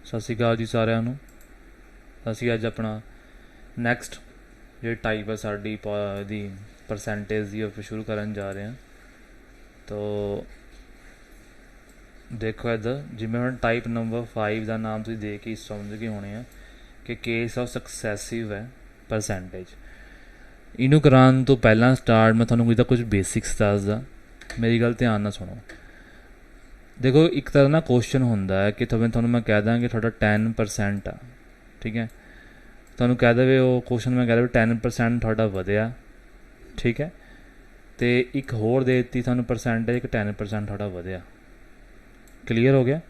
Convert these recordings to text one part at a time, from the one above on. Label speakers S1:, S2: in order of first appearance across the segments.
S1: सत श्री अकाल जी सारिਆਂ ਨੂੰ। ਅਸੀਂ ਅੱਜ ਆਪਣਾ ਨੈਕਸਟ ਜਿਹੜੀ ਟਾਈਪ ਹੈ ਸਾਡੀ ਦੀ ਪਰਸੈਂਟੇਜ ਦੀ ਉਹ ਸ਼ੁਰੂ ਕਰਨ ਜਾ ਰਹੇ ਹਾਂ। ਤੋ ਦੇਖੋ ਇੱਧਰ ਜਿਵੇਂ ਹੁਣ ਟਾਈਪ ਨੰਬਰ 5 ਦਾ ਨਾਮ ਤੁਸੀਂ ਦੇਖ ਕੇ ਸਮਝ ਗਏ ਹੋਣੇ ਆ ਕਿ ਕੇਸ ਆਫ ਸਕਸੈਸਿਵ ਹੈ ਪਰਸੈਂਟੇਜ। ਇਹਨੂੰ ਕਰਾਉਣ ਤੋਂ ਪਹਿਲਾਂ ਸਟਾਰਟ ਮੈਂ ਤੁਹਾਨੂੰ ਇਹਦਾ ਕੁਝ ਬੇਸਿਕਸ ਦੱਸਦਾ, ਮੇਰੀ ਗੱਲ ਧਿਆਨ ਨਾਲ ਸੁਣੋ। देखो एक तरह ना क्वेश्चन होंदा है कि ਤੁਹਾਨੂੰ मैं कह ਦਾਂ कि ਤੁਹਾਡਾ 10% आ, ठीक है। ਤੁਹਾਨੂੰ कह देवे वो क्वेश्चन मैं कह देवे 10% ਤੁਹਾਡਾ ਵਧਿਆ, ठीक है। तो एक होर दे ਦਿੱਤੀ ਤੁਹਾਨੂੰ परसेंटेज कि 10% ਤੁਹਾਡਾ ਵਧਿਆ। क्लीयर हो गया?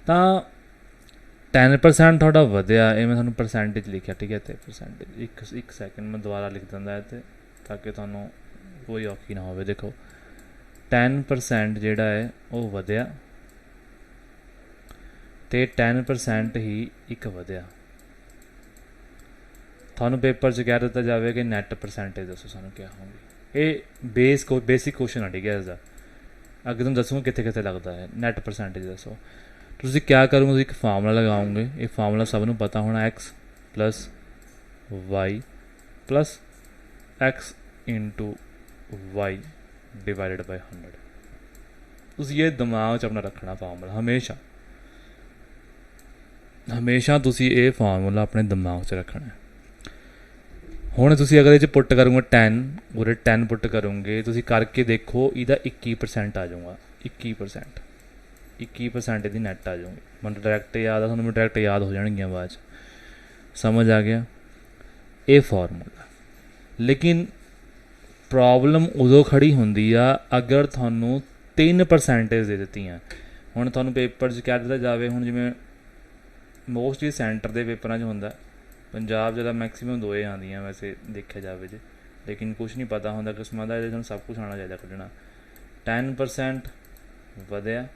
S1: तो 10% ਤੁਹਾਡਾ ਵਧਿਆ ਇਹ ਮੈਂ ਤੁਹਾਨੂੰ परसेंटेज लिखा, ठीक है। तो परसेंटेज एक सैकेंड मैं दोबारा लिख दिंदा है ताकि ਤੁਹਾਨੂੰ कोई औखी ना होवे। देखो 10% ਜਿਹੜਾ ਹੈ ਉਹ ਵਧਿਆ ਅਤੇ 10% ਹੀ ਇੱਕ ਵਧਿਆ। ਤੁਹਾਨੂੰ ਪੇਪਰ 'ਚ ਕਹਿ ਦਿੱਤਾ ਜਾਵੇ ਕਿ ਨੈੱਟ ਪਰਸੈਂਟੇਜ ਦੱਸੋ, ਸਾਨੂੰ ਕਿਆ ਹੋਊਗੀ। ਇਹ ਬੇਸਿਕ ਕੁਐਸਚਨ ਆ, ਠੀਕ ਹੈ। ਇਸਦਾ ਅੱਗੇ ਤੁਹਾਨੂੰ ਦੱਸੂਗਾ ਕਿੱਥੇ ਕਿੱਥੇ ਲੱਗਦਾ ਹੈ। ਨੈੱਟ ਪਰਸੈਂਟੇਜ ਦੱਸੋ। ਤੁਸੀਂ ਕਿਆ ਕਰੋਗੇ, ਤੁਸੀਂ ਇੱਕ ਫਾਰਮੂਲਾ ਲਗਾਓਗੇ। ਇਹ ਫਾਰਮੂਲਾ ਸਭ ਨੂੰ ਪਤਾ ਹੋਣਾ, x plus Y plus x into Y divided by 100। ਤੁਸੀਂ ਇਹ ਦਿਮਾਗ 'ਚ ਆਪਣਾ ਰੱਖਣਾ ਫਾਰਮੂਲਾ ਹਮੇਸ਼ਾ ਤੁਸੀਂ ਇਹ ਫਾਰਮੂਲਾ ਆਪਣੇ ਦਿਮਾਗ 'ਚ ਰੱਖਣਾ। ਹੁਣ ਤੁਸੀਂ ਅਗਰ ਇਹ 'ਚ ਪੁੱਟ ਕਰੋਗੇ 10, ਉਰੇ 10 ਪੁੱਟ ਕਰੋਗੇ, ਤੁਸੀਂ ਕਰਕੇ ਦੇਖੋ ਇਹਦਾ 21% ਆ ਜਾਊਗਾ। 21% ਇਹਦੀ ਨੈੱਟ ਆ ਜਾਊਗੀ। ਮੈਨੂੰ ਡਾਇਰੈਕਟ ਯਾਦ ਆ, ਤੁਹਾਨੂੰ ਡਾਇਰੈਕਟ ਯਾਦ ਹੋ ਜਾਣਗੀਆਂ ਬਾਅਦ 'ਚ। ਸਮਝ ਆ ਗਿਆ ਇਹ ਫਾਰਮੂਲਾ। ਲੇਕਿਨ ਪ੍ਰੋਬਲਮ ਉਦੋਂ ਖੜੀ ਹੁੰਦੀ ਆ ਅਗਰ ਤੁਹਾਨੂੰ 3% ਦੇ ਦਿੱਤੀਆਂ। ਹੁਣ ਤੁਹਾਨੂੰ ਪੇਪਰ 'ਚ ਕਹਿ ਦਿੱਤਾ ਜਾਵੇ, ਹੁਣ ਜਿਵੇਂ ਮੋਸਟਲੀ ਸੈਂਟਰ ਦੇ ਪੇਪਰਾਂ 'ਚ ਹੁੰਦਾ, ਪੰਜਾਬ 'ਚ ਤਾਂ ਮੈਕਸੀਮਮ 2 ਆਉਂਦੀਆਂ ਵੈਸੇ ਦੇਖਿਆ ਜਾਵੇ ਜੇ। ਲੇਕਿਨ ਕੁਛ ਨਹੀਂ ਪਤਾ ਹੁੰਦਾ ਕਿਸਮਾਂ ਦਾ, ਇਹਦੇ ਤੁਹਾਨੂੰ ਸਭ ਕੁਛ ਆਉਣਾ ਚਾਹੀਦਾ ਕੱਢਣਾ। 10% ਵਧਿਆ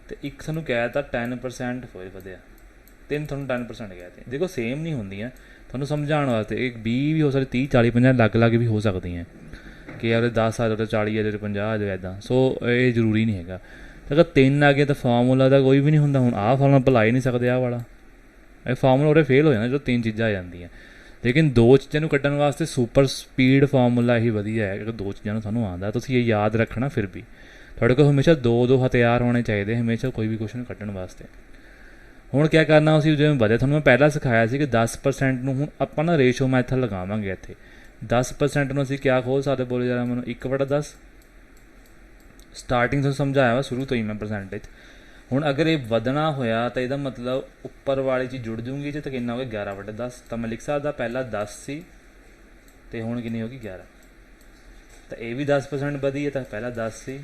S1: ਅਤੇ ਇੱਕ ਤੁਹਾਨੂੰ ਕਹਿ ਦਿੱਤਾ 10% ਫਿਰ ਵਧਿਆ, 3 ਤੁਹਾਨੂੰ 10% ਕਹਿ ਦਿੱਤੇ। ਦੇਖੋ ਸੇਮ ਨਹੀਂ ਹੁੰਦੀਆਂ, ਤੁਹਾਨੂੰ ਸਮਝਾਉਣ ਵਾਸਤੇ। ਇੱਕ 20 ਵੀ ਹੋ ਸਕਦੀ, 30, 40, 50 ਅਲੱਗ ਵੀ ਹੋ ਸਕਦੀਆਂ ਕਿ ਯਾਰ 10 ਆ ਜਾਵੇ, 40 ਆ ਜਾਵੇ, 50 ਆ ਜਾਵੇ, ਇੱਦਾਂ। ਸੋ ਇਹ ਜ਼ਰੂਰੀ ਨਹੀਂ ਹੈਗਾ। ਅਗਰ 3 ਆ ਗਏ ਤਾਂ ਫਾਰਮੂਲਾ ਦਾ ਕੋਈ ਵੀ ਨਹੀਂ ਹੁੰਦਾ। ਹੁਣ ਆਹ ਫਾਰਮੂਲਾ ਭੁਲਾ ਹੀ ਨਹੀਂ ਸਕਦੇ, ਆਹ ਵਾਲਾ ਇਹ ਫਾਰਮੂਲਾ ਉਰੇ ਫੇਲ ਹੋ ਜਾਂਦਾ ਜਦੋਂ 3 ਚੀਜ਼ਾਂ ਆ ਜਾਂਦੀਆਂ। ਲੇਕਿਨ 2 ਚੀਜ਼ਾਂ ਨੂੰ ਕੱਢਣ ਵਾਸਤੇ ਸੁਪਰ ਸਪੀਡ ਫਾਰਮੂਲਾ ਹੀ ਵਧੀਆ ਹੈ। ਅਗਰ 2 ਚੀਜ਼ਾਂ ਨੂੰ ਤੁਹਾਨੂੰ ਆਉਂਦਾ, ਤੁਸੀਂ ਇਹ ਯਾਦ ਰੱਖਣਾ। ਫਿਰ ਵੀ ਤੁਹਾਡੇ ਕੋਲ ਹਮੇਸ਼ਾ 2 ਹਥਿਆਰ ਹੋਣੇ ਚਾਹੀਦੇ ਹਮੇਸ਼ਾ ਕੋਈ ਵੀ ਕੁਐਸਚਨ ਕੱਢਣ ਵਾਸਤੇ। ਹੁਣ ਕਿਆ ਕਰਨਾ, ਅਸੀਂ ਜਿਵੇਂ ਵਧਿਆ ਤੁਹਾਨੂੰ ਮੈਂ ਪਹਿਲਾਂ ਸਿਖਾਇਆ ਸੀ ਕਿ 10% ਨੂੰ ਹੁਣ ਆਪਾਂ ਨਾ ਰੇਸ਼ੋ ਮੈਥਡ ਲਗਾਵਾਂਗੇ ਇੱਥੇ। 10% ਨੂੰ ਅਸੀਂ ਕਿਆ ਖੋਲ੍ਹ ਸਕਦੇ, ਬੋਲੇ ਜਰਾ ਮੈਨੂੰ। 1/10 ਸਟਾਰਟਿੰਗ ਤੋਂ ਸਮਝਾਇਆ ਵਾ ਸ਼ੁਰੂ ਤੋਂ ਹੀ ਮੈਂ ਪਰਸੈਂਟੇਜ। ਹੁਣ ਅਗਰ ਇਹ ਵਧਣਾ ਹੋਇਆ ਤਾਂ ਇਹਦਾ ਮਤਲਬ ਉੱਪਰ ਵਾਲੀ ਚੀਜ਼ ਜੁੜ ਜੂਗੀ ਜੇ, ਤਾਂ ਕਿੰਨਾ ਹੋ ਗਿਆ 11/10। ਤਾਂ ਮੈਂ ਲਿਖ ਸਕਦਾ ਪਹਿਲਾਂ 10 ਸੀ ਅਤੇ ਹੁਣ ਕਿੰਨੀ ਹੋ ਗਈ 11। ਤਾਂ ਇਹ ਵੀ 10% ਵਧੀ ਹੈ, ਤਾਂ ਪਹਿਲਾਂ 10 ਸੀ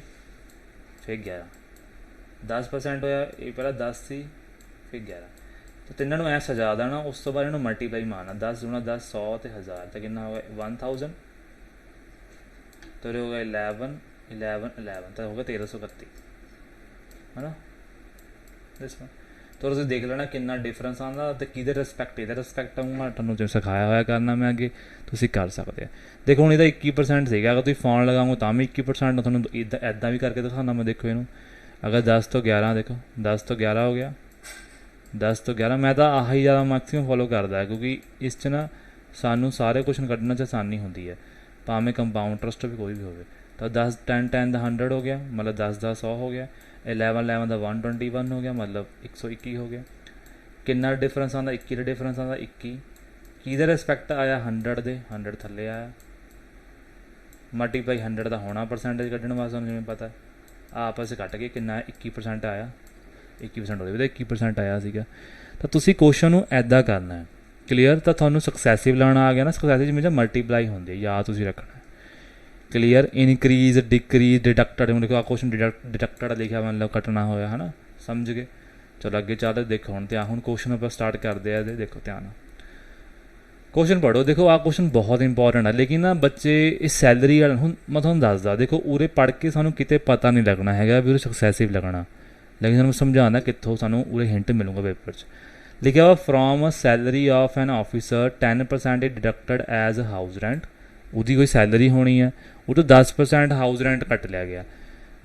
S1: ਫਿਰ 11। 10% ਹੋਇਆ, ਇਹ ਪਹਿਲਾਂ 10 ਸੀ ਫਿਰ 11। ਤਾਂ ਤਿੰਨਾਂ ਨੂੰ ਐਂ ਸਜਾ ਦੇਣਾ। ਉਸ ਤੋਂ ਬਾਅਦ ਇਹਨੂੰ ਮਲਟੀਪਲਾਈ ਮਾਰਨਾ। 10 ਗੁਣਾ 10 100 ਅਤੇ 1000 ਤਾਂ ਕਿੰਨਾ ਹੋ ਗਿਆ 1000। ਤਾਂ ਹੋ ਗਿਆ 11 ਤਾਂ ਹੋ ਗਿਆ 1331, ਹੈ ਨਾ। ਤਾਂ ਤੁਸੀਂ ਦੇਖ ਲੈਣਾ ਕਿੰਨਾ ਡਿਫਰੈਂਸ ਆਉਂਦਾ ਅਤੇ ਕਿਹਦੇ ਰਿਸਪੈਕਟ ਇਹਦਾ ਰਿਸਪੈਕਟ ਆਊਗਾ। ਤੁਹਾਨੂੰ ਜਿਵੇਂ ਸਿਖਾਇਆ ਹੋਇਆ ਕਰਨਾ ਮੈਂ ਅੱਗੇ, ਤੁਸੀਂ ਕਰ ਸਕਦੇ ਆ। ਦੇਖੋ ਹੁਣ ਇਹਦਾ 21% ਸੀਗਾ, ਅਗਰ ਤੁਸੀਂ ਫੋਨ ਲਗਾਉਂਗੇ ਤਾਂ ਵੀ 21%। ਤੁਹਾਨੂੰ ਇੱਦਾਂ ਵੀ ਕਰਕੇ ਦਿਖਾਉਂਦਾ ਮੈਂ। ਦੇਖੋ ਇਹਨੂੰ ਅਗਰ 10 ਤੋਂ 11, ਦੇਖੋ 10 ਤੋਂ 11 ਹੋ ਗਿਆ। 10 ਤੋਂ 11 ਮੈਂ ਤਾਂ ਆਹੀ ਜ਼ਿਆਦਾ ਮੈਕਸੀਮਮ ਫੋਲੋ ਕਰਦਾ ਕਿਉਂਕਿ ਇਸ 'ਚ ਨਾ ਸਾਨੂੰ ਸਾਰੇ ਕੁਐਸਚਨ ਕੱਢਣ 'ਚ ਆਸਾਨੀ ਹੁੰਦੀ ਹੈ, ਭਾਵੇਂ ਕੰਪਾਊਂਡ ਇੰਟਰਸਟ ਵੀ ਕੋਈ ਵੀ ਹੋਵੇ। ਤਾਂ 10 10 ਦਾ 100 ਹੋ ਗਿਆ, ਮਤਲਬ 10 ਦਾ 100 ਹੋ ਗਿਆ। 11 ਦਾ 121 ਹੋ ਗਿਆ, ਮਤਲਬ 121 ਹੋ ਗਿਆ। ਕਿੰਨਾ ਡਿਫਰੈਂਸ ਆਉਂਦਾ, 21 ਦਾ ਡਿਫਰੈਂਸ ਆਉਂਦਾ। 21 ਕਿਹਦੇ ਰਿਸਪੈਕਟ ਆਇਆ 100 ਦੇ, 100 ਥੱਲੇ ਆਇਆ। ਮਲਟੀਪਲਾਈ 100 ਦਾ ਹੋਣਾ ਪਰਸੈਂਟੇਜ ਕੱਢਣ ਵਾਸਤੇ ਸਾਨੂੰ ਜਿਵੇਂ ਪਤਾ। ਆਪਸ ਕੱਟ ਕੇ ਕਿੰਨਾ 21% ਆਇਆ, 21% ਹੋ ਗਿਆ, 21% ਆਇਆ ਸੀਗਾ। ਤਾਂ ਤੁਸੀਂ ਕੁਐਸਚਨ ਨੂੰ ਇੱਦਾਂ ਕਰਨਾ ਹੈ। ਕਲੀਅਰ? ਤਾਂ ਤੁਹਾਨੂੰ ਸਕਸੈਸਿਵ ਲਾਉਣਾ ਆ ਗਿਆ ਨਾ। ਸਕਸੈਸਿਵ ਹਮੇਸ਼ਾ ਮਲਟੀਪਲਾਈ ਹੁੰਦੀ ਹੈ, ਯਾਦ ਤੁਸੀਂ ਰੱਖਣਾ। ਕਲੀਅਰ? Increase, decrease, deducted. ਹੁਣ ਦੇਖੋ ਆਹ ਕੁਐਸਚਨ ਡਿਡਕਟਡ ਲਿਖਿਆ, ਮਤਲਬ ਕੱਟਣਾ ਹੋਇਆ, ਹੈ ਨਾ। ਸਮਝ ਗਏ? ਚਲੋ ਅੱਗੇ ਚੱਲਦੇ। ਦੇਖੋ ਹੁਣ ਧਿਆਨ, ਹੁਣ ਕੁਐਸਚਨ ਆਪਾਂ ਸਟਾਰਟ ਕਰਦੇ ਆ ਇਹਦੇ। ਦੇਖੋ ਧਿਆਨ ਨਾਲ ਕੁਐਸਚਨ ਪੜ੍ਹੋ। ਦੇਖੋ ਆਹ ਕੁਐਸਚਨ ਬਹੁਤ ਇੰਪੋਰਟੈਂਟ ਹੈ, ਲੇਕਿਨ ਨਾ ਬੱਚੇ ਇਹ ਸੈਲਰੀ ਵਾਲਾ, ਹੁਣ ਮੈਂ ਤੁਹਾਨੂੰ ਦੱਸਦਾ। ਦੇਖੋ ਉਰੇ ਪੜ੍ਹ ਕੇ ਸਾਨੂੰ ਕਿਤੇ ਪਤਾ ਨਹੀਂ ਲੱਗਣਾ ਹੈਗਾ ਵੀ ਉਰੇ ਸਕਸੈਸਿਵ ਲੱਗਣਾ, ਲੇਕਿਨ ਸਾਨੂੰ ਸਮਝਾਉਂਦਾ ਕਿੱਥੋਂ ਸਾਨੂੰ ਉਰੇ ਹਿੰਟ ਮਿਲੂਗਾ ਪੇਪਰ 'ਚ। ਲਿਖਿਆ ਵਾ from salary of an officer 10% deducted as house rent. ਉਹਦੀ ਕੋਈ ਸੈਲਰੀ ਹੋਣੀ ਹੈ, ਉਹ ਤੋਂ 10% ਹਾਊਸ ਰੈਂਟ ਕੱਟ ਲਿਆ ਗਿਆ।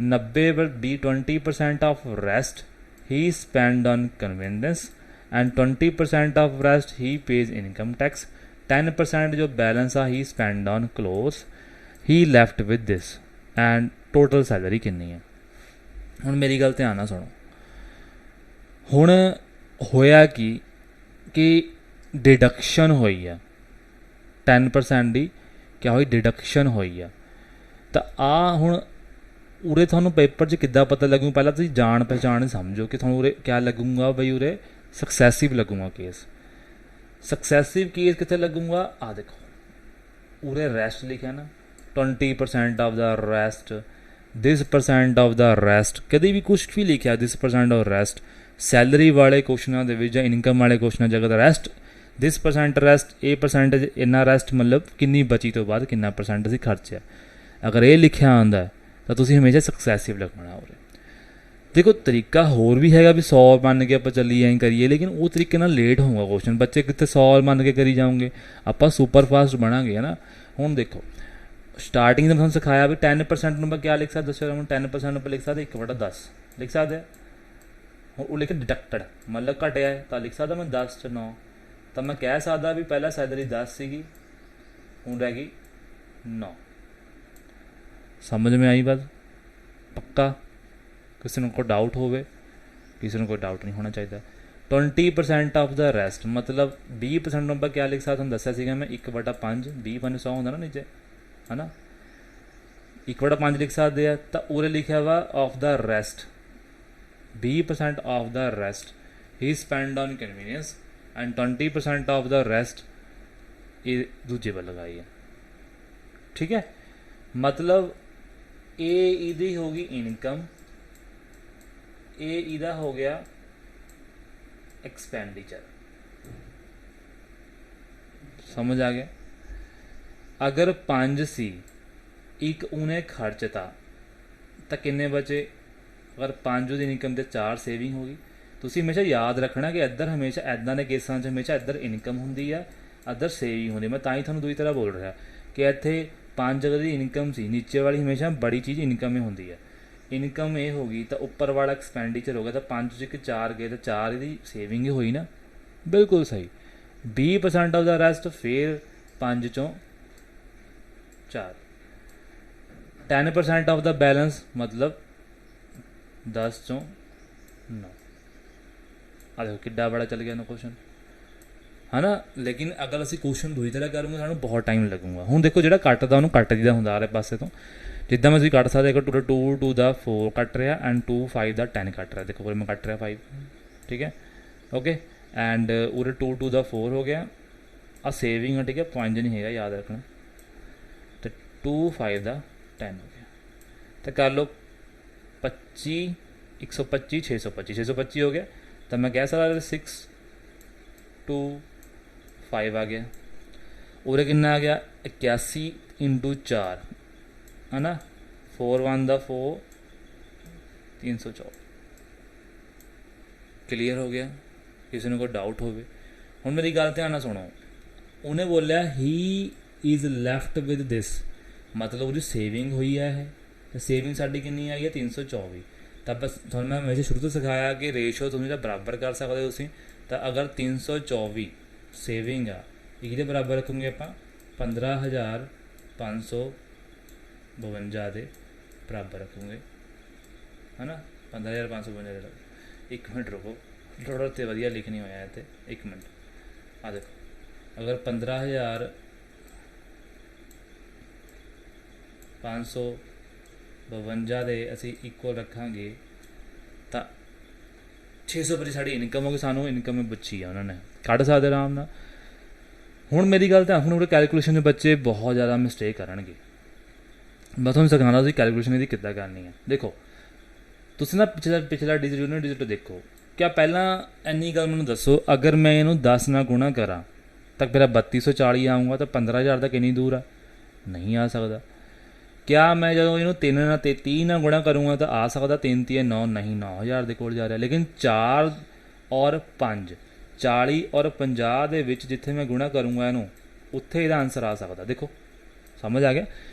S1: 20% of rest he spend on convenience and 20% of rest he pays income tax, 10% जो balance uh he spend on clothes, he left with this and total salary किन्नी है। ਹੁਣ ਮੇਰੀ ਗੱਲ ਧਿਆਨ ਨਾਲ ਸੁਣੋ। ਹੁਣ ਹੋਇਆ ਕਿ डिडक्शन ਹੋਈ ਆ 10% ਦੀ क्या ਹੋਈ डिडक्शन ਹੋਈ ਆ। ਤਾਂ ਆ ਹੁਣ ਉਰੇ ਤੁਹਾਨੂੰ ਪੇਪਰ 'ਚ ਕਿੱਦਾਂ ਪਤਾ ਲੱਗੂ, ਪਹਿਲਾਂ ਤੁਸੀਂ ਜਾਣ ਪਹਿਚਾਣ ਸਮਝੋ ਕਿ ਤੁਹਾਨੂੰ ਉਰੇ ਕਿਆ ਲੱਗੂਗਾ ਬਈ ਉਰੇ ਸਕਸੈਸਿਵ ਲੱਗੂਗਾ ਕੇਸ। ਸਕਸੈਸਿਵ ਕੇਸ ਕਿੱਥੇ ਲੱਗੂਗਾ ਆ ਦੇਖੋ ਉਰੇ ਰੈਸਟ ਲਿਖਿਆ ਨਾ 20% of the rest, this % of the rest, ਕਦੇ ਵੀ ਕੁਛ ਵੀ ਲਿਖਿਆ this % ਆਫ ਰੈਸਟ ਸੈਲਰੀ ਵਾਲੇ ਕੁਐਸਚਨਾਂ ਦੇ ਵਿੱਚ ਜਾਂ ਇਨਕਮ ਵਾਲੇ ਕੁਐਸਚਨਾਂ ਜਗ੍ਹਾ ਦਾ ਰੈਸਟ this % ਰੈਸਟ, ਇਹ ਪਰਸੈਂਟੇਜ ਇੰਨਾ ਰੈਸਟ ਮਤਲਬ ਕਿੰਨੀ ਬਚੀ ਤੋਂ ਬਾਅਦ ਕਿੰਨਾ % ਅਸੀਂ ਖਰਚਿਆ। ਅਗਰ ਇਹ ਲਿਖਿਆ ਆਉਂਦਾ ਤਾਂ ਤੁਸੀਂ ਹਮੇਸ਼ਾ ਸਕਸੈਸਿਵ ਲੱਗਣਾ ਉਰੇ। ਦੇਖੋ ਤਰੀਕਾ ਹੋਰ ਵੀ ਹੈਗਾ ਵੀ 100 ਮੰਨ ਕੇ ਆਪਾਂ ਚੱਲੀਏ ਐਂ ਕਰੀਏ, ਲੇਕਿਨ ਉਹ ਤਰੀਕੇ ਨਾਲ ਲੇਟ ਹੋਊਗਾ ਕੁਐਸਚਨ। ਬੱਚੇ ਕਿੱਥੇ 100 ਮੰਨ ਕੇ ਕਰੀ ਜਾਓਗੇ, ਆਪਾਂ ਸੁਪਰ ਫਾਸਟ ਬਣਾਂਗੇ ਹੈ ਨਾ। ਹੁਣ ਦੇਖੋ ਸਟਾਰਟਿੰਗ ਦਾ ਤੁਹਾਨੂੰ ਸਿਖਾਇਆ ਵੀ 10% ਨੂੰ ਆਪਾਂ ਕਿਆ ਲਿਖ ਸਕਦੇ, ਦੱਸੋ ਹੁਣ 10% ਨੂੰ ਆਪਾਂ ਲਿਖ ਸਕਦੇ 1/10 ਲਿਖ ਸਕਦੇ। ਹੁਣ ਉਹ ਲਿਖ ਡਿਡਕਟਡ ਮਤਲਬ ਘਟਿਆ ਹੈ ਤਾਂ ਲਿਖ ਸਕਦਾ ਮੈਂ 10 'ਚ 9। ਤਾਂ ਮੈਂ ਕਹਿ ਸਕਦਾ ਵੀ ਪਹਿਲਾਂ ਸੈਲਰੀ 10 ਸੀਗੀ ਹੁਣ ਰਹਿ ਗਈ 9। ਸਮਝ में आई बात? पक्का? किसी को डाउट होवे? किसी को डाउट नहीं होना चाहिए। 20% ऑफ द रेस्ट मतलब 20% ਨੂੰ ਆਪਾਂ क्या लिख सकते हैं दस्या सीगा मैं 1/5 20 100 ਹੁੰਦਾ ਨਾ नीचे है ना 1/5 लिख सकते हैं। तो उरे लिखा वा of the rest 20% of the rest he spend on convenience and 20% of the rest ये दूजे पर लगाई है। ठीक है, मतलब ए इहदी होगी इनकम, ए इहदा हो गया एक्सपेंडिचर। समझ आ गया? अगर 5 सी एक उन्हें खर्चता तो किन्ने बचे? अगर 5 की इनकम से 4 सेविंग होगी। तुसीं हमेशा याद रखना कि इधर हमेशा इदां दे केसां 'च हमेशा इधर इनकम होंदी है अदर सेविंग होंदी। मैं तां ही तुहानूं दूई तरह बोल रहा कि इत्थे 5 अगर दी इनकम सी नीचे वाली हमेशा बड़ी चीज़ इनकम ही होंदी है। इनकम ये होगी तो उपर वाला एक्सपेंडिचर हो गया तो 5 च 4 गए तो 4 की सेविंग ही हुई ना। बिल्कुल सही। 20% ऑफ द रेस्ट फिर 5 चों 4 10% ऑफ द बैलेंस मतलब 10 चों 9। आ देखो किड्डा बड़ा चल गया ना क्वेश्चन है ना। लेकिन अगर असीं क्वेश्चन दूई तरह करूँगे सानूं बहुत टाइम लगूगा। हुण देखो जिहड़ा कट्टदा उहनूं कट दीदा हुंदा आले पासे तो जिद्दां मैं तुसीं कट सकदे हो 2 टू द 4 कट रहा एंड 2 5 द 10 कट रहा। देखो फिर मैं कट रहा 5 ठीक है ओके एंड उरे 2 टू द 4 हो गया आ सेविंग है ठीक है 5 नहीं है याद रखना। तो 2 5 द 10 हो गया तो कर लो 25 125 625 625 हो गया। तो मैं कह सकता 6 2 5 आ गया। उरे कितना आ गया 81 इंटू 4 है ना 4 1 द 4 324। क्लीयर हो गया? किसी ने कोई डाउट होवे? हुण मेरी गल ध्यान नाल सुनो। उन्हें बोलिया he is left with this मतलब उसकी सेविंग हुई है तो सेविंग साडी कितनी आई है 324। तो बस तुहानूं मैं हमेशा शुरू तो सिखाया कि रेशो तुसीं बराबर कर सकते हो। तो अगर 324 सेविंग आ ये बराबर रखोगे आप 15,552 के बराबर रखोगे है ना 15,552। एक मिनट रुको थोड़ा तो वधिया लिखनी होया इत्थे एक मिनट। आ देखो अगर 15,552 के असी इक्वल रखांगे तो 625 साड़ी इनकम होगी। सानू इनकम बची है उन्होंने कढ़ सकते आराम नाल। हुण मेरी गल तो हुण कैलकुलेशन में बच्चे बहुत ज़्यादा मिसटेक करनगे। मैं तुहानूं सिखाना सी कैलकुलेशन इहदी किद्दां करनी है। देखो तुसीं ना पिछला डिजिट यूनिट डिजिट देखो क्या पहला इन्नी गल मैनूं दसो अगर मैं इहनूं 10 नाल गुणा करा तो मेरा 3240 आऊँगा तो 15,000 तक कितनी दूर आ नहीं आ सकता। क्या मैं जो इन्हूं 3 नाल गुणा करूँगा तो आ सकता 3 3 9 नहीं 9,000 के कोल जा रहा। लेकिन 4 और 5 40 और 50 के विच जिथे मैं गुणा करूँगा इनू उत्थे इहदा आंसर आ सकता। देखो समझ आ गया?